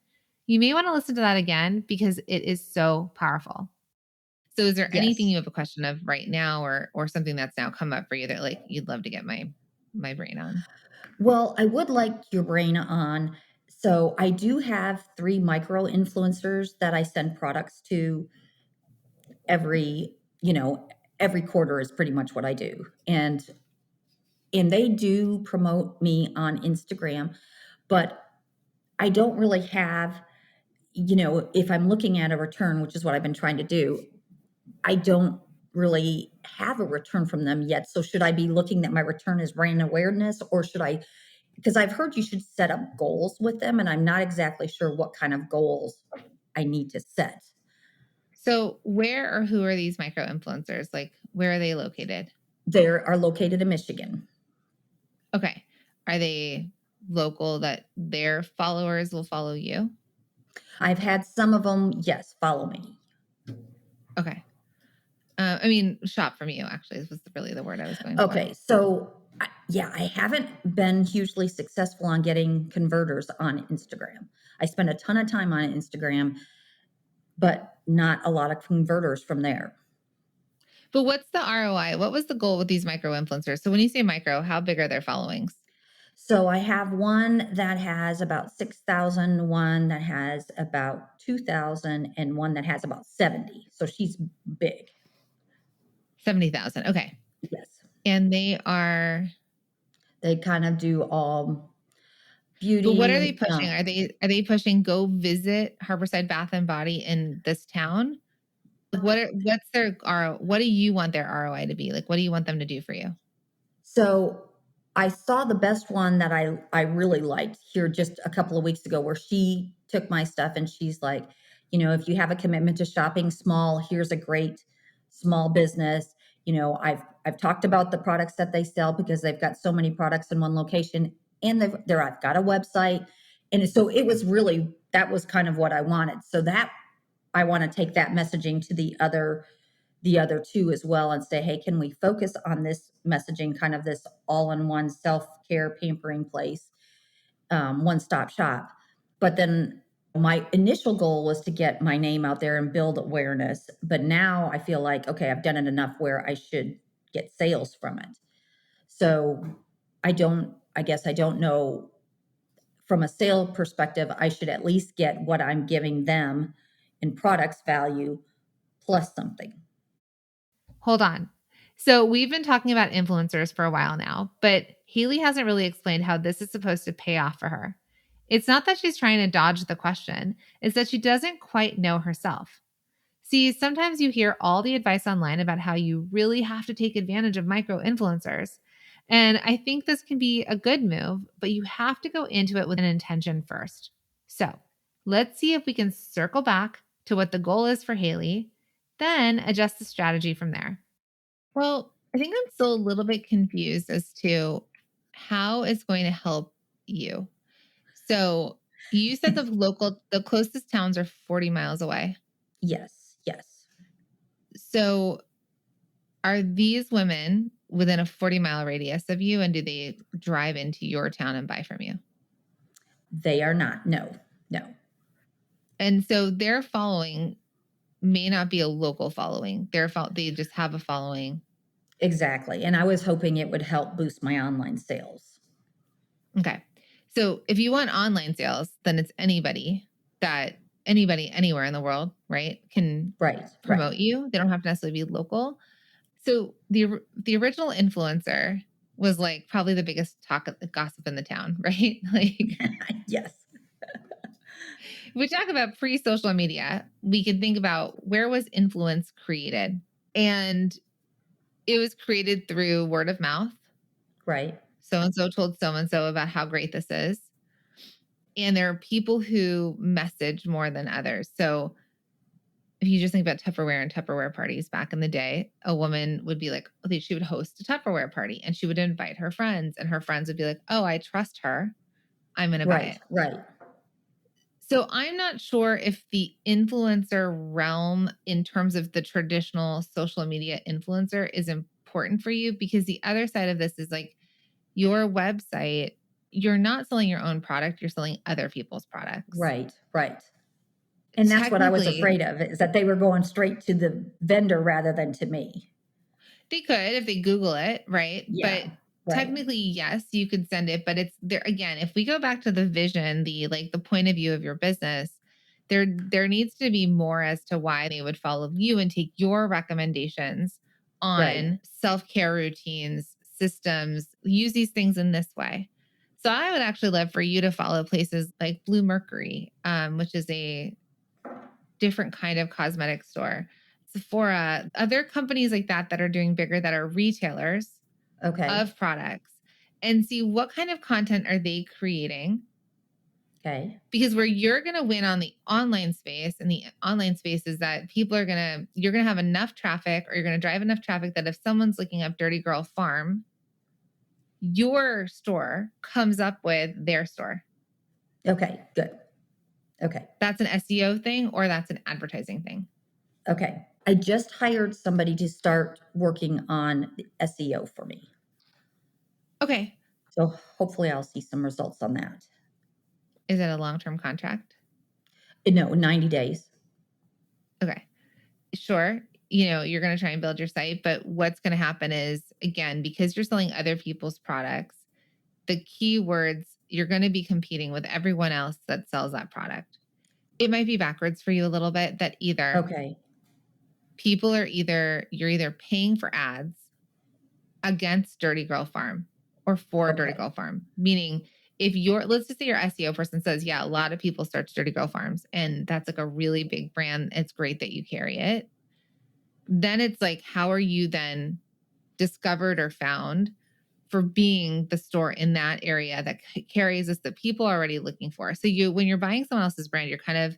[SPEAKER 3] You may want to listen to that again because it is so powerful.
[SPEAKER 1] So is there anything
[SPEAKER 2] Yes.
[SPEAKER 1] you have a question of right now or something that's now come up for you that like you'd love to get my brain on?
[SPEAKER 2] Well, I would like your brain on. So I do have 3 micro influencers that I send products to every, every quarter is pretty much what I do. And they do promote me on Instagram, but I don't really have, if I'm looking at a return, which is what I've been trying to do, I don't really have a return from them yet. So should I be looking that my return is brand awareness, or should I, because I've heard you should set up goals with them and I'm not exactly sure what kind of goals I need to set.
[SPEAKER 1] So where or who are these micro influencers? Like where are they located?
[SPEAKER 2] They are located in Michigan.
[SPEAKER 1] Okay. Are they local that their followers will follow you?
[SPEAKER 2] I've had some of them, yes, follow me.
[SPEAKER 1] Okay. I mean, shop from you actually was really the word I was going for.
[SPEAKER 2] Okay, so yeah, I haven't been hugely successful on getting converters on Instagram. I spend a ton of time on Instagram, but not a lot of converters from there.
[SPEAKER 1] But what's the ROI? What was the goal with these micro influencers? So when you say micro, how big are their followings?
[SPEAKER 2] So I have one that has about 6,000, one that has about 2,000, and one that has about 70. So she's big.
[SPEAKER 1] 70,000. Okay.
[SPEAKER 2] Yes.
[SPEAKER 1] And
[SPEAKER 2] They kind of do all
[SPEAKER 1] but what are they
[SPEAKER 2] beauty.
[SPEAKER 1] pushing? Are they pushing go visit Harborside Bath and Body in this town? Like what's their what do you want their ROI to be? Like what do you want them to do for you?
[SPEAKER 2] So I saw the best one that I really liked here just a couple of weeks ago, where she took my stuff and she's like, if you have a commitment to shopping small, here's a great small business. I've talked about the products that they sell because they've got so many products in one location, and I've got a website. And so it was really, that was kind of what I wanted. So that I want to take that messaging to the other two as well and say, hey, can we focus on this messaging, kind of this all-in-one self-care pampering place, one-stop shop. But then my initial goal was to get my name out there and build awareness. But now I feel like, okay, I've done it enough where I should get sales from it. So I guess I don't know, from a sale perspective, I should at least get what I'm giving them in products value plus something.
[SPEAKER 3] Hold on. So we've been talking about influencers for a while now, but Haley hasn't really explained how this is supposed to pay off for her. It's not that she's trying to dodge the question, it's that she doesn't quite know herself. See, sometimes you hear all the advice online about how you really have to take advantage of micro influencers. And I think this can be a good move, but you have to go into it with an intention first. So let's see if we can circle back to what the goal is for Haley, then adjust the strategy from there.
[SPEAKER 1] Well, I think I'm still a little bit confused as to how it's going to help you. So you said the closest towns are 40 miles away.
[SPEAKER 2] Yes, yes.
[SPEAKER 1] So are these women within a 40-mile radius of you, and do they drive into your town and buy from you?
[SPEAKER 2] They are not. No, no.
[SPEAKER 1] And so their following may not be a local following. They just have a following.
[SPEAKER 2] Exactly. And I was hoping it would help boost my online sales.
[SPEAKER 1] Okay. So if you want online sales, then it's anybody anywhere in the world, right, can
[SPEAKER 2] Right, right.
[SPEAKER 1] promote you. They don't have to necessarily be local. So the original influencer was like probably the biggest gossip in the town, right? Like
[SPEAKER 2] Yes,
[SPEAKER 1] we talk about pre-social media, we can think about where was influence created. And it was created through word of mouth.
[SPEAKER 2] right,
[SPEAKER 1] So and so told so and so about how great this is. And there are people who message more than others. So if you just think about Tupperware and Tupperware parties back in the day, a woman would be like, she would host a Tupperware party and she would invite her friends, and her friends would be like, oh, I trust her. I'm going to buy
[SPEAKER 2] right,
[SPEAKER 1] it.
[SPEAKER 2] right.
[SPEAKER 1] So I'm not sure if the influencer realm, in terms of the traditional social media influencer, is important for you, because the other side of this is like your website, you're not selling your own product, you're selling other people's products.
[SPEAKER 2] Right, right. And that's what I was
[SPEAKER 1] Technically,
[SPEAKER 2] afraid of, is that they were going straight to the vendor rather than to me.
[SPEAKER 1] they could if they Google it, right? But
[SPEAKER 2] Yeah, right,
[SPEAKER 1] technically, yes, you could send it. But it's there again. If we go back to the vision, the point of view of your business, there needs to be more as to why they would follow you and take your recommendations
[SPEAKER 2] right.
[SPEAKER 1] on self-care routines, systems. Use these things in this way. So I would actually love for you to follow places like Blue Mercury, which is a different kind of cosmetic store. Sephora, other companies like that are doing bigger, that are retailers
[SPEAKER 2] Okay,
[SPEAKER 1] of products, and see what kind of content are they creating.
[SPEAKER 2] okay,
[SPEAKER 1] Because where you're going to win on the online space, and the online space is that you're going to have enough traffic, or you're going to drive enough traffic that if someone's looking up Dirty Girl Farm, your store comes up with their store.
[SPEAKER 2] okay, good. Okay,
[SPEAKER 1] That's an SEO thing, or that's an advertising thing.
[SPEAKER 2] okay. I just hired somebody to start working on the SEO for me.
[SPEAKER 1] Okay.
[SPEAKER 2] So hopefully I'll see some results on that.
[SPEAKER 1] Is it a long-term contract?
[SPEAKER 2] No, 90 days.
[SPEAKER 1] Okay. Sure, you're going to try and build your site, but what's going to happen is, again, because you're selling other people's products, the keywords, you're going to be competing with everyone else that sells that product. It might be backwards for you a little bit, that either
[SPEAKER 2] Okay,
[SPEAKER 1] you're either paying for ads against Dirty Girl Farm or for Dirty
[SPEAKER 2] okay,
[SPEAKER 1] Girl Farm, meaning if let's just say your SEO person says, yeah, a lot of people search Dirty Girl Farms, and that's like a really big brand. It's great that you carry it. Then it's like, how are you then discovered or found for being the store in that area that carries this that people are already looking for? So when you're buying someone else's brand, you're kind of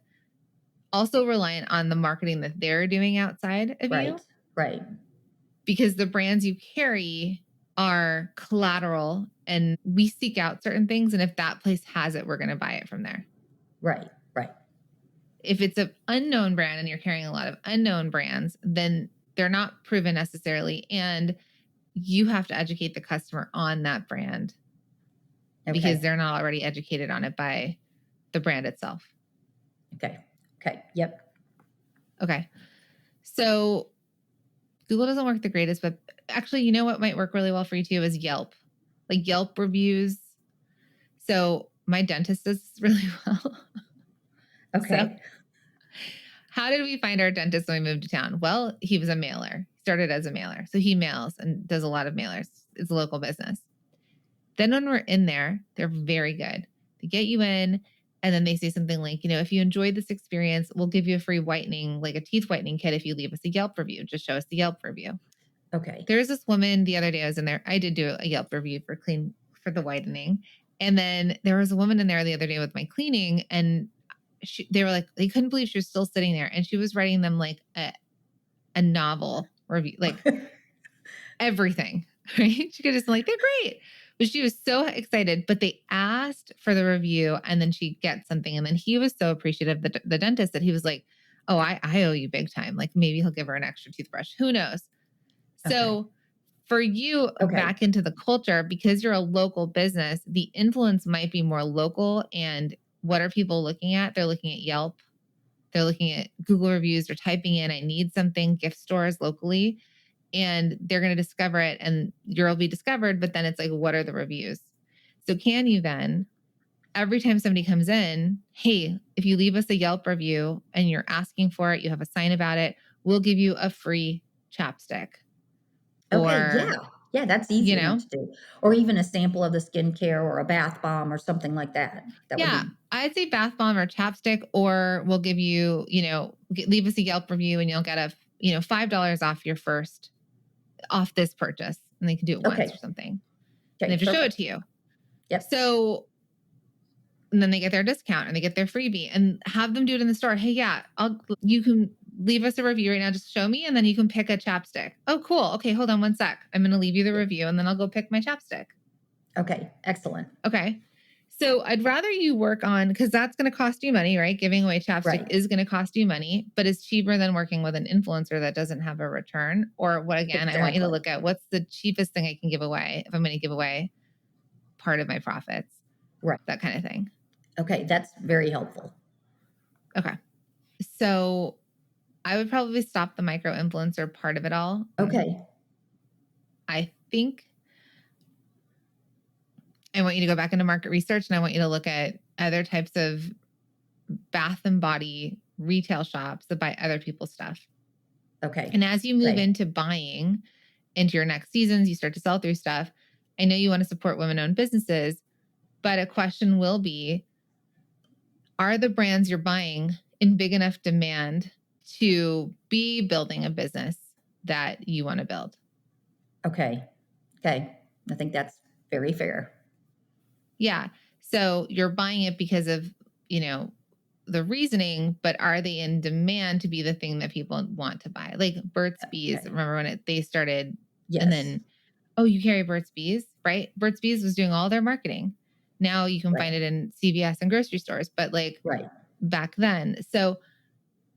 [SPEAKER 1] also reliant on the marketing that they're doing outside of
[SPEAKER 2] right,
[SPEAKER 1] you,
[SPEAKER 2] right,
[SPEAKER 1] because the brands you carry are collateral, and we seek out certain things. And if that place has it, we're going to buy it from there.
[SPEAKER 2] right, right.
[SPEAKER 1] If it's an unknown brand and you're carrying a lot of unknown brands, then they're not proven necessarily. And you have to educate the customer on that brand, because
[SPEAKER 2] Okay,
[SPEAKER 1] they're not already educated on it by the brand itself.
[SPEAKER 2] okay, okay, yep.
[SPEAKER 1] Okay. So Google doesn't work the greatest, but actually, you know what might work really well for you too is Yelp, like Yelp reviews. So my dentist does this really well. So
[SPEAKER 2] Okay,
[SPEAKER 1] how did we find our dentist when we moved to town? Well, he was a mailer. He started as a mailer. So he mails and does a lot of mailers. It's a local business. Then when we're in there, they're very good. They get you in, and then they say something like, if you enjoyed this experience, we'll give you a free whitening, like a teeth whitening kit, if you leave us a Yelp review. Just show us the Yelp review.
[SPEAKER 2] okay,
[SPEAKER 1] There was this woman the other day I was in there. I did do a Yelp review for the whitening. And then there was a woman in there the other day with my cleaning, and they were like, they couldn't believe she was still sitting there, and she was writing them like a novel review, like everything, right? She could just like, they're great. But she was so excited. But they asked for the review, and then she gets something. And then he was so appreciative, the dentist, that he was like, oh, I owe you big time. Like maybe he'll give her an extra toothbrush. Who knows?
[SPEAKER 2] okay,
[SPEAKER 1] So for you,
[SPEAKER 2] okay,
[SPEAKER 1] back into the culture, because you're a local business, the influence might be more local. And what are people looking at? They're looking at Yelp. They're looking at Google reviews. They're typing in, I need something, gift stores locally, and they're going to discover it, and you'll be discovered. But then it's like, what are the reviews? So can you then, every time somebody comes in, hey, if you leave us a Yelp review and you're asking for it, you have a sign about it, we'll give you a free chapstick.
[SPEAKER 2] okay, yeah,
[SPEAKER 1] Or,
[SPEAKER 2] yeah, that's
[SPEAKER 1] you
[SPEAKER 2] easy enough
[SPEAKER 1] know,
[SPEAKER 2] to do. Or even a sample of the skincare or a bath bomb or something like that. That would
[SPEAKER 1] yeah,
[SPEAKER 2] be
[SPEAKER 1] I'd say bath bomb or chapstick, or we'll give you, leave us a Yelp review and you'll get $5 off off this purchase. And they can do it once or
[SPEAKER 2] okay,
[SPEAKER 1] something. And they
[SPEAKER 2] okay,
[SPEAKER 1] have to show it
[SPEAKER 2] perfect.
[SPEAKER 1] to you.
[SPEAKER 2] Yep,
[SPEAKER 1] So, and then they get their discount and they get their freebie, and have them do it in the store. Hey, yeah, you can leave us a review right now. Just show me, and then you can pick a chapstick. Oh, cool. Okay, hold on one sec. I'm going to leave you the review, and then I'll go pick my chapstick.
[SPEAKER 2] okay, excellent.
[SPEAKER 1] Okay. So I'd rather you work on, because that's going to cost you money, right? Giving away chapstick
[SPEAKER 2] Right,
[SPEAKER 1] is going to cost you money, but it's cheaper than working with an influencer that doesn't have a return. Or what, again, I want you to
[SPEAKER 2] exactly.
[SPEAKER 1] look at what's the cheapest thing I can give away if I'm going to give away part of my profits,
[SPEAKER 2] Right.
[SPEAKER 1] that kind of thing.
[SPEAKER 2] Okay, that's very helpful.
[SPEAKER 1] Okay. So I would probably stop the micro influencer part of it all.
[SPEAKER 2] Okay.
[SPEAKER 1] I think I want you to go back into market research and I want you to look at other types of bath and body retail shops that buy other people's stuff.
[SPEAKER 2] Okay.
[SPEAKER 1] And as you move
[SPEAKER 2] Okay.
[SPEAKER 1] into buying into your next seasons, you start to sell through stuff. I know you want to support women owned businesses, but a question will be, are the brands you're buying in big enough demand to be building a business that you want to build?
[SPEAKER 2] Okay. Okay. I think that's very fair.
[SPEAKER 1] Yeah. So you're buying it because of, the reasoning, but are they in demand to be the thing that people want to buy? Like Burt's Bees,
[SPEAKER 2] Okay.
[SPEAKER 1] remember when they started and
[SPEAKER 2] Yes.
[SPEAKER 1] then, oh, you carry Burt's Bees, right? Burt's Bees was doing all their marketing. Now you can
[SPEAKER 2] Right.
[SPEAKER 1] find it in CVS and grocery stores, but like
[SPEAKER 2] Right.
[SPEAKER 1] back then. So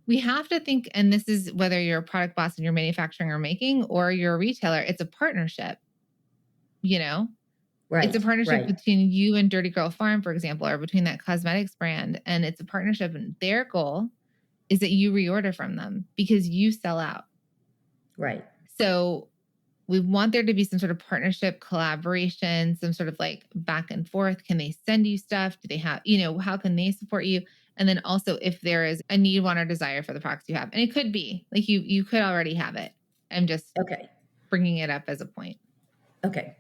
[SPEAKER 1] we have to think, and this is whether you're a product boss and you're manufacturing or making, or you're a retailer, it's a partnership, you know? It's a
[SPEAKER 2] Right.
[SPEAKER 1] partnership
[SPEAKER 2] Right.
[SPEAKER 1] between you and Dirty Girl Farm, for example, or between that cosmetics brand. And it's a partnership. And their goal is that you reorder from them because you sell out.
[SPEAKER 2] Right.
[SPEAKER 1] So we want there to be some sort of partnership, collaboration, some sort of like back and forth. Can they send you stuff? Do they have, how can they support you? And then also if there is a need, want, or desire for the products you have. And it could be like you could already have it. I'm just
[SPEAKER 2] Okay.
[SPEAKER 1] bringing it up as a point.
[SPEAKER 2] Okay.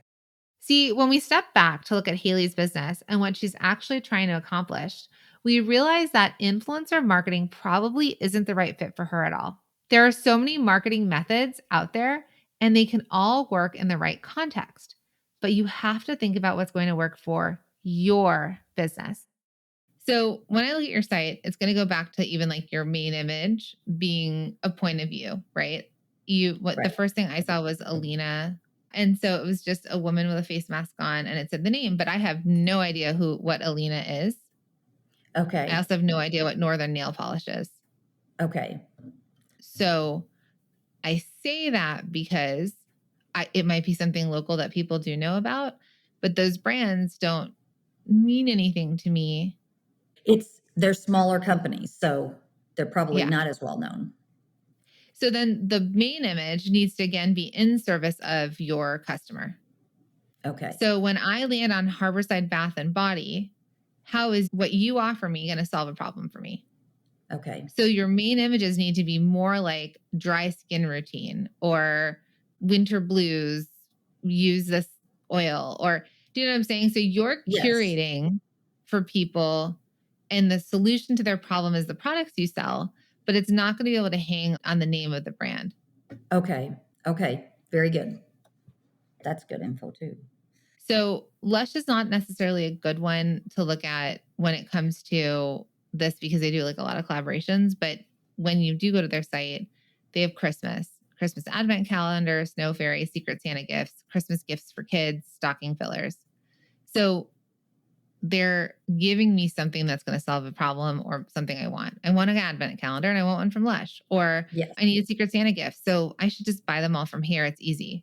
[SPEAKER 3] See, when we step back to look at Haley's business and what she's actually trying to accomplish, we realize that influencer marketing probably isn't the right fit for her at all. There are so many marketing methods out there, and they can all work in the right context. But you have to think about what's going to work for your business.
[SPEAKER 1] So when I look at your site, it's going to go back to even like your main image being a point of view, right? The
[SPEAKER 2] Right.
[SPEAKER 1] first thing I saw was Alina. And so it was just a woman with a face mask on and it said the name, but I have no idea what Alina is. I
[SPEAKER 2] Okay.
[SPEAKER 1] also have no idea what Northern Nail Polish is.
[SPEAKER 2] Okay.
[SPEAKER 1] So I say that because it might be something local that people do know about, but those brands don't mean anything to me.
[SPEAKER 2] They're smaller companies, so they're probably
[SPEAKER 1] Yeah.
[SPEAKER 2] not as well known.
[SPEAKER 1] So then the main image needs to again be in service of your customer.
[SPEAKER 2] Okay.
[SPEAKER 1] So when I land on Harborside Bath and Body, how is what you offer me going to solve a problem for me?
[SPEAKER 2] Okay.
[SPEAKER 1] So your main images need to be more like dry skin routine or winter blues, use this oil, or do you know what I'm saying? So you're
[SPEAKER 2] Yes.
[SPEAKER 1] curating for people and the solution to their problem is the products you sell, but it's not going to be able to hang on the name of the brand.
[SPEAKER 2] Okay. Okay. Very good. That's good info too.
[SPEAKER 1] So Lush is not necessarily a good one to look at when it comes to this because they do like a lot of collaborations. But when you do go to their site, they have Christmas advent calendar, snow fairy, secret Santa gifts, Christmas gifts for kids, stocking fillers. So they're giving me something that's going to solve a problem or something I want. I want an advent calendar and I want one from Lush, or
[SPEAKER 2] Yes.
[SPEAKER 1] I need a secret Santa gift. So I should just buy them all from here. It's easy.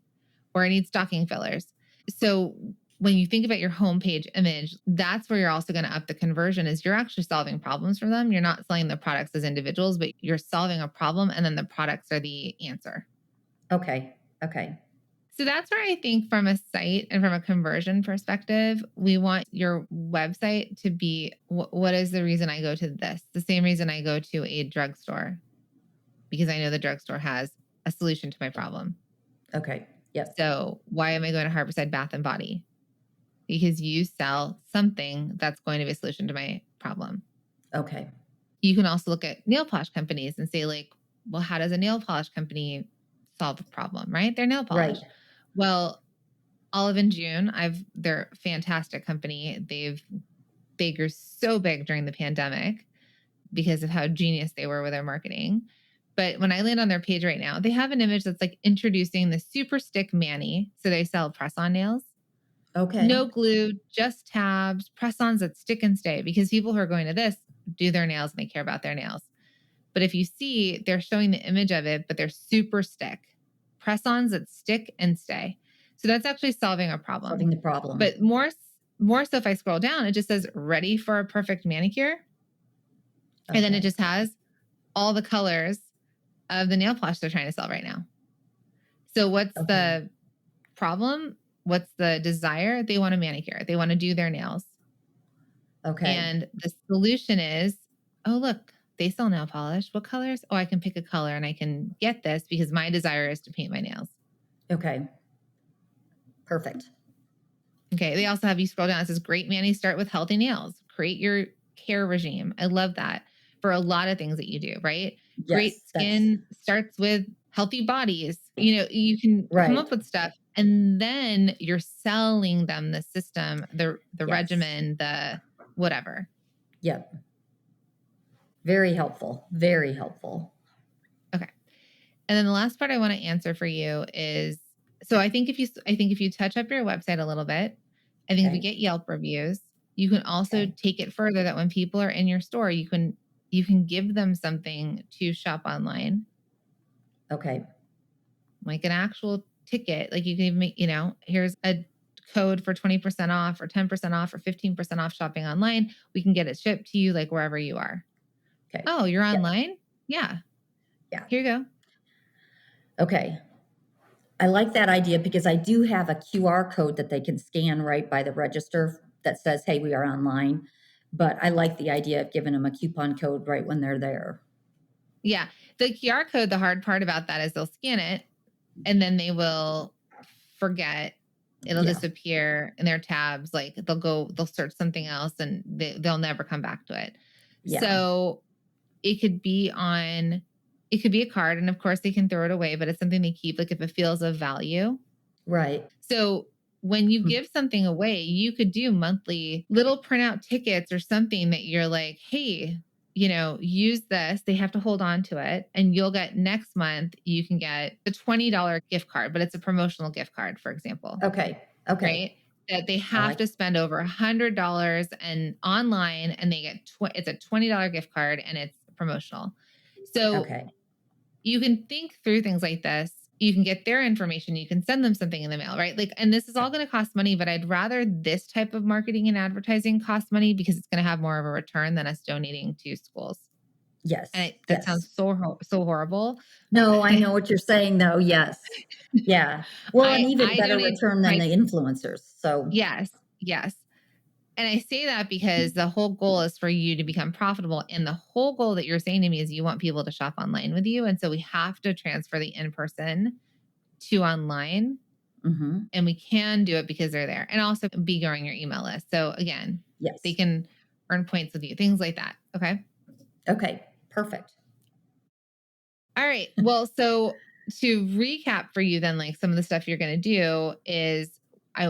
[SPEAKER 1] Or I need stocking fillers. So when you think about your homepage image, that's where you're also going to up the conversion is you're actually solving problems for them. You're not selling the products as individuals, but you're solving a problem and then the products are the answer.
[SPEAKER 2] Okay. Okay.
[SPEAKER 1] So that's where I think from a site and from a conversion perspective, we want your website to be what is the reason I go to this? The same reason I go to a drugstore because I know the drugstore has a solution to my problem.
[SPEAKER 2] Okay. Yes.
[SPEAKER 1] So why am I going to Harborside Bath and Body? Because you sell something that's going to be a solution to my problem.
[SPEAKER 2] Okay.
[SPEAKER 1] You can also look at nail polish companies and say like, well, how does a nail polish company solve a problem, right? They're nail polish.
[SPEAKER 2] Right.
[SPEAKER 1] Well, Olive and June, they're a fantastic company. They grew so big during the pandemic because of how genius they were with their marketing. But when I land on their page right now, they have an image that's like introducing the Super Stick Mani. So they sell press-on nails.
[SPEAKER 2] Okay.
[SPEAKER 1] No glue, just tabs, press-ons that stick and stay because people who are going to this do their nails and they care about their nails. But if you see, they're showing the image of it, but they're super stick. Press-ons that stick and stay. So that's actually solving a problem.
[SPEAKER 2] Solving the problem.
[SPEAKER 1] But more so if I scroll down, it just says ready for a perfect manicure. Okay. And then it just has all the colors of the nail polish they're trying to sell right now. So what's
[SPEAKER 2] Okay.
[SPEAKER 1] the problem? What's the desire? They want a manicure. They want to do their nails.
[SPEAKER 2] Okay.
[SPEAKER 1] And the solution is, oh, look, they sell nail polish. What colors? Oh, I can pick a color and I can get this because my desire is to paint my nails.
[SPEAKER 2] Okay. Perfect.
[SPEAKER 1] Okay. They also have, you scroll down, it says, great Manny, start with healthy nails. Create your care regime. I love that for a lot of things that you do, right? Great
[SPEAKER 2] Yes, that's
[SPEAKER 1] skin starts with healthy bodies. You know, you can come
[SPEAKER 2] right.
[SPEAKER 1] up with stuff and then you're selling them the system, the
[SPEAKER 2] Yes.
[SPEAKER 1] regimen, the whatever.
[SPEAKER 2] Yep. Very helpful. Very helpful.
[SPEAKER 1] Okay. And then the last part I want to answer for you is, so I think if you touch up your website a little bit, I think if you
[SPEAKER 2] Okay.
[SPEAKER 1] get Yelp reviews, you can also
[SPEAKER 2] Okay.
[SPEAKER 1] take it further that when people are in your store, you can give them something to shop online,
[SPEAKER 2] Okay.
[SPEAKER 1] like an actual ticket. Like you can even make, here's a code for 20% off or 10% off or 15% off shopping online. We can get it shipped to you like wherever you are.
[SPEAKER 2] Okay.
[SPEAKER 1] Oh, you're
[SPEAKER 2] Yep.
[SPEAKER 1] online? Yeah.
[SPEAKER 2] Yeah.
[SPEAKER 1] Here you go.
[SPEAKER 2] Okay. I like that idea because I do have a QR code that they can scan right by the register that says, hey, we are online. But I like the idea of giving them a coupon code right when they're there.
[SPEAKER 1] Yeah. The QR code, the hard part about that is they'll scan it and then they will forget. It'll
[SPEAKER 2] Yeah.
[SPEAKER 1] disappear in their tabs. Like they'll search something else and they'll never come back to it.
[SPEAKER 2] Yeah.
[SPEAKER 1] So it could be a card, and of course they can throw it away, but it's something they keep, like if it feels of value.
[SPEAKER 2] Right.
[SPEAKER 1] So when you give something away, you could do monthly little printout tickets or something that you're like, hey, use this. They have to hold on to it. And you'll get next month, you can get a $20 gift card, but it's a promotional gift card, for example.
[SPEAKER 2] Okay. Okay.
[SPEAKER 1] Right? That they
[SPEAKER 2] I
[SPEAKER 1] have
[SPEAKER 2] like
[SPEAKER 1] to spend over $100 and online, and they get it's a $20 gift card and it's promotional. So
[SPEAKER 2] okay.
[SPEAKER 1] you can think through things like this. You can get their information. You can send them something in the mail, right? Like, and this is all going to cost money, but I'd rather this type of marketing and advertising cost money because it's going to have more of a return than us donating to schools.
[SPEAKER 2] Yes.
[SPEAKER 1] And that sounds so horrible.
[SPEAKER 2] No, I know what you're saying though. Yes. Yeah. Well, an even
[SPEAKER 1] I
[SPEAKER 2] better
[SPEAKER 1] donate
[SPEAKER 2] return than the influencers. So
[SPEAKER 1] yes. And I say that because the whole goal is for you to become profitable. And the whole goal that you're saying to me is you want people to shop online with you. And so we have to transfer the in-person to online.
[SPEAKER 2] mm-hmm.
[SPEAKER 1] And we can do it because they're there, and also be growing your email list. So again,
[SPEAKER 2] Yes.
[SPEAKER 1] they can earn points with you, things like that. Okay.
[SPEAKER 2] Okay. Perfect.
[SPEAKER 1] All right. Well, so to recap for you then, like some of the stuff you're going to do is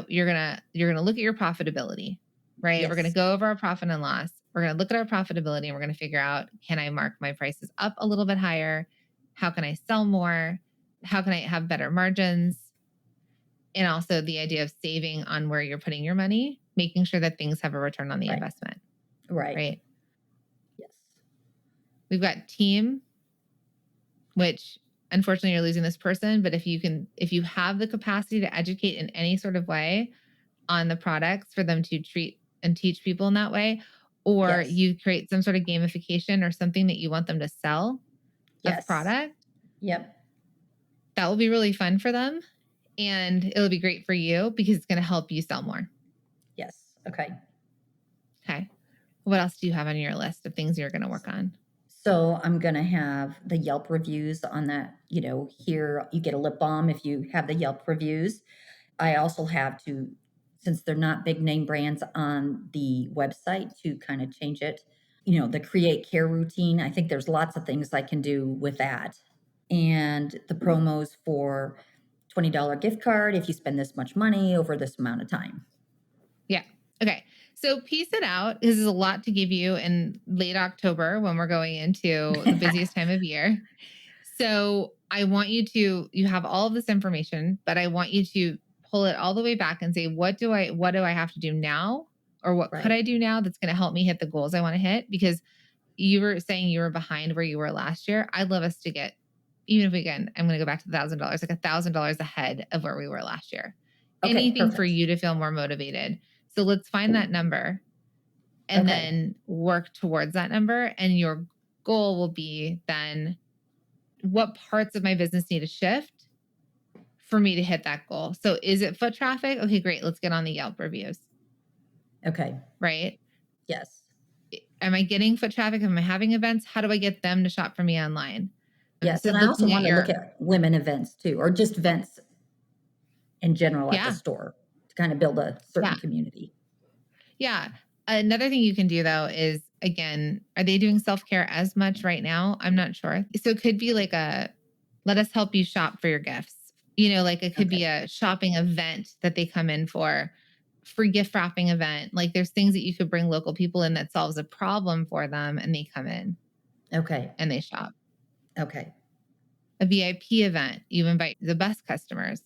[SPEAKER 1] you're going to look at your profitability, right?
[SPEAKER 2] Yes.
[SPEAKER 1] We're going to go over our profit and loss. We're going to look at our profitability and we're going to figure out, can I mark my prices up a little bit higher? How can I sell more? How can I have better margins? And also the idea of saving on where you're putting your money, making sure that things have a return on the investment.
[SPEAKER 2] Right.
[SPEAKER 1] Yes. We've got team, which unfortunately you're losing this person, but if you have the capacity to educate in any sort of way on the products for them to treat and teach people in that way, or you create some sort of gamification or something that you want them to sell of product.
[SPEAKER 2] Yep.
[SPEAKER 1] That will be really fun for them. And it'll be great for you because it's going to help you sell more.
[SPEAKER 2] Yes. Okay.
[SPEAKER 1] Okay. What else do you have on your list of things you're going to work on?
[SPEAKER 2] So I'm going to have the Yelp reviews on that. Here you get a lip balm if you have the Yelp reviews. I also have to, since they're not big name brands on the website, to kind of change it. The create care routine. I think there's lots of things I can do with that. And the promos for $20 gift card if you spend this much money over this amount of time.
[SPEAKER 1] Yeah. Okay. So piece it out. This is a lot to give you in late October when we're going into the busiest time of year. So I want you have all of this information, but I want you to pull it all the way back and say, what do I have to do now? Or what could I do now that's going to help me hit the goals I want to hit? Because you were saying you were behind where you were last year. I'd love us to get, even if I'm going to go back to $1,000, like $1,000 ahead of where we were last year.
[SPEAKER 2] Okay,
[SPEAKER 1] anything
[SPEAKER 2] perfect.
[SPEAKER 1] for you to feel more motivated. So let's find that number and then work towards that number. And goal will be then what parts of my business need to shift for me to hit that goal. So is it foot traffic? Okay, great. Let's get on the Yelp reviews,
[SPEAKER 2] Okay.
[SPEAKER 1] right?
[SPEAKER 2] Yes.
[SPEAKER 1] Am I getting foot traffic? Am I having events? How do I get them to shop for me online?
[SPEAKER 2] Yes.
[SPEAKER 1] So
[SPEAKER 2] And I also
[SPEAKER 1] looking at
[SPEAKER 2] want to look at women events too, or just events in general at the
[SPEAKER 1] yeah,
[SPEAKER 2] store to kind of build a certain
[SPEAKER 1] yeah,
[SPEAKER 2] community.
[SPEAKER 1] yeah. Another thing you can do though is, again, are they doing self-care as much right now? I'm not sure. So it could be like let us help you shop for your gifts. Like it could
[SPEAKER 2] Okay.
[SPEAKER 1] be a shopping event that they come in for, free gift wrapping event. Like there's things that you could bring local people in that solves a problem for them and they come in
[SPEAKER 2] Okay.
[SPEAKER 1] and they shop.
[SPEAKER 2] Okay.
[SPEAKER 1] A VIP event, you invite the best customers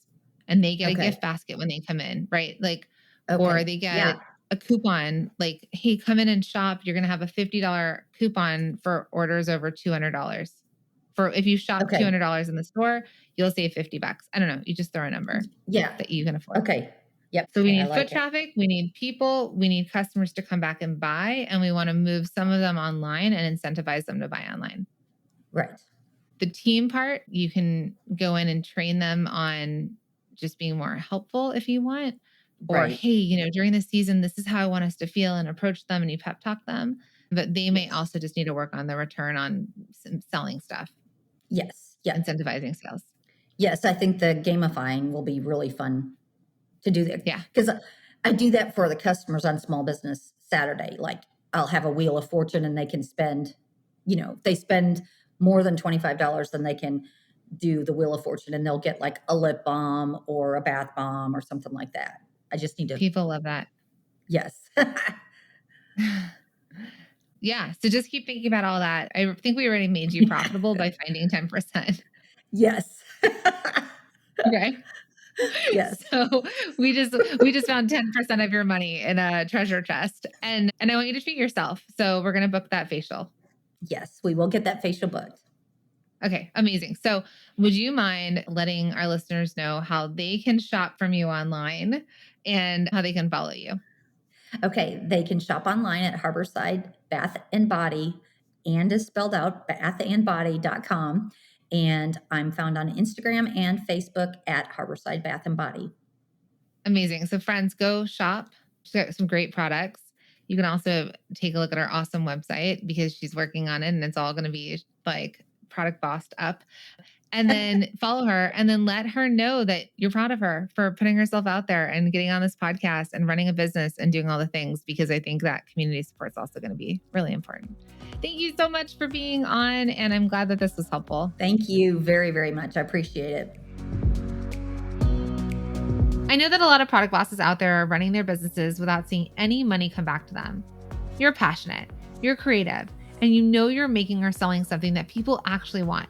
[SPEAKER 1] and they get a
[SPEAKER 2] Okay.
[SPEAKER 1] gift basket when they come in, right? Like, or
[SPEAKER 2] Okay.
[SPEAKER 1] they
[SPEAKER 2] Yeah.
[SPEAKER 1] get a coupon, like, hey, come in and shop. You're going to have a $50 coupon for orders over $200. For if you shop
[SPEAKER 2] Okay.
[SPEAKER 1] $200 in the store, you'll save $50. I don't know. You just throw a number
[SPEAKER 2] Yeah.
[SPEAKER 1] that you can afford.
[SPEAKER 2] Okay. Yep.
[SPEAKER 1] So we
[SPEAKER 2] Okay. I
[SPEAKER 1] need foot
[SPEAKER 2] like it.
[SPEAKER 1] traffic, we need people, we need customers to come back and buy, and we want to move some of them online and incentivize them to buy online.
[SPEAKER 2] Right.
[SPEAKER 1] The team part, you can go in and train them on just being more helpful if you want. Or,
[SPEAKER 2] Right.
[SPEAKER 1] hey, during the season, this is how I want us to feel, and approach them and you pep talk them. But they may
[SPEAKER 2] Yes.
[SPEAKER 1] also just need to work on the return on selling stuff,
[SPEAKER 2] Yes. Yeah.
[SPEAKER 1] incentivizing sales.
[SPEAKER 2] Yes. I think the gamifying will be really fun to do that
[SPEAKER 1] Yeah.
[SPEAKER 2] because I do that for the customers on Small Business Saturday. Like I'll have a Wheel of Fortune and they can spend, if they spend more than $25, then they can do the Wheel of Fortune and they'll get like a lip balm or a bath bomb or something like that. I just need to.
[SPEAKER 1] People love that.
[SPEAKER 2] Yes.
[SPEAKER 1] Yeah. So just keep thinking about all that. I think we already made you profitable by finding 10%.
[SPEAKER 2] Yes.
[SPEAKER 1] Okay.
[SPEAKER 2] Yes.
[SPEAKER 1] So we just found 10% of your money in a treasure chest. And I want you to treat yourself. So we're going to book that facial.
[SPEAKER 2] Yes. We will get that facial booked.
[SPEAKER 1] Okay. Amazing. So would you mind letting our listeners know how they can shop from you online and how they can follow you?
[SPEAKER 2] Okay, they can shop online at Harborside Bath and Body, and is spelled out bathandbody.com. And I'm found on Instagram and Facebook at Harborside Bath and Body.
[SPEAKER 1] Amazing. So friends, go shop. She's got some great products. You can also take a look at our awesome website because she's working on it and it's all going to be like product bossed up. And then follow her and then let her know that you're proud of her for putting herself out there and getting on this podcast and running a business and doing all the things, because I think that community support is also going to be really important. Thank you so much for being on. And I'm glad that this was helpful.
[SPEAKER 2] Thank you very, very much. I appreciate it.
[SPEAKER 3] I know that a lot of product bosses out there are running their businesses without seeing any money come back to them. You're passionate, you're creative, and you know you're making or selling something that people actually want.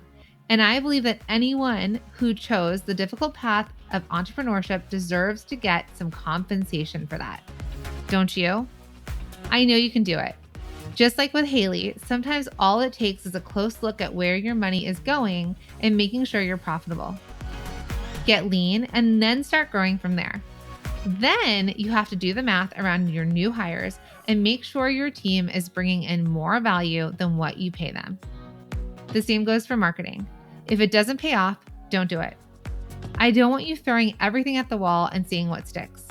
[SPEAKER 3] And I believe that anyone who chose the difficult path of entrepreneurship deserves to get some compensation for that. Don't you? I know you can do it. Just like with Haley, sometimes all it takes is a close look at where your money is going and making sure you're profitable. Get lean and then start growing from there. Then you have to do the math around your new hires and make sure your team is bringing in more value than what you pay them. The same goes for marketing. If it doesn't pay off, don't do it. I don't want you throwing everything at the wall and seeing what sticks.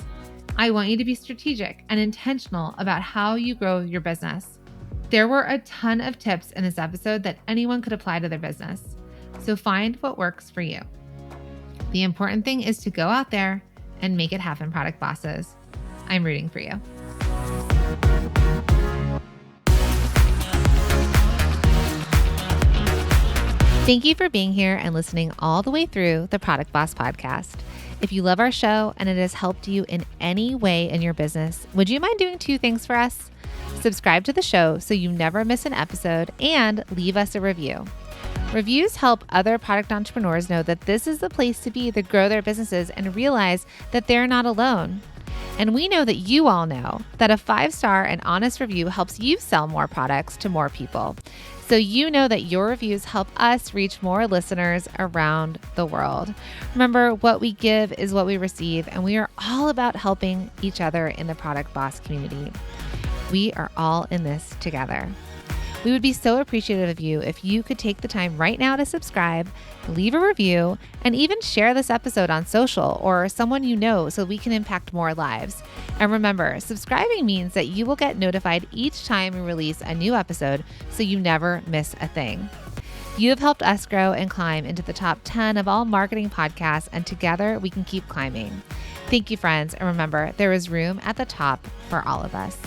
[SPEAKER 3] I want you to be strategic and intentional about how you grow your business. There were a ton of tips in this episode that anyone could apply to their business. So find what works for you. The important thing is to go out there and make it happen, product bosses. I'm rooting for you. Thank you for being here and listening all the way through the Product Boss podcast. If you love our show and it has helped you in any way in your business, would you mind doing two things for us? Subscribe to the show so you never miss an episode, and leave us a review. Reviews help other product entrepreneurs know that this is the place to be to grow their businesses and realize that they're not alone. And we know that you all know that a 5-star and honest review helps you sell more products to more people. So you know that your reviews help us reach more listeners around the world. Remember, what we give is what we receive, and we are all about helping each other in the Product Boss community. We are all in this together. We would be so appreciative of you if you could take the time right now to subscribe, leave a review, and even share this episode on social or someone you know so we can impact more lives. And remember, subscribing means that you will get notified each time we release a new episode so you never miss a thing. You have helped us grow and climb into the top 10 of all marketing podcasts, and together we can keep climbing. Thank you, friends. And remember, there is room at the top for all of us.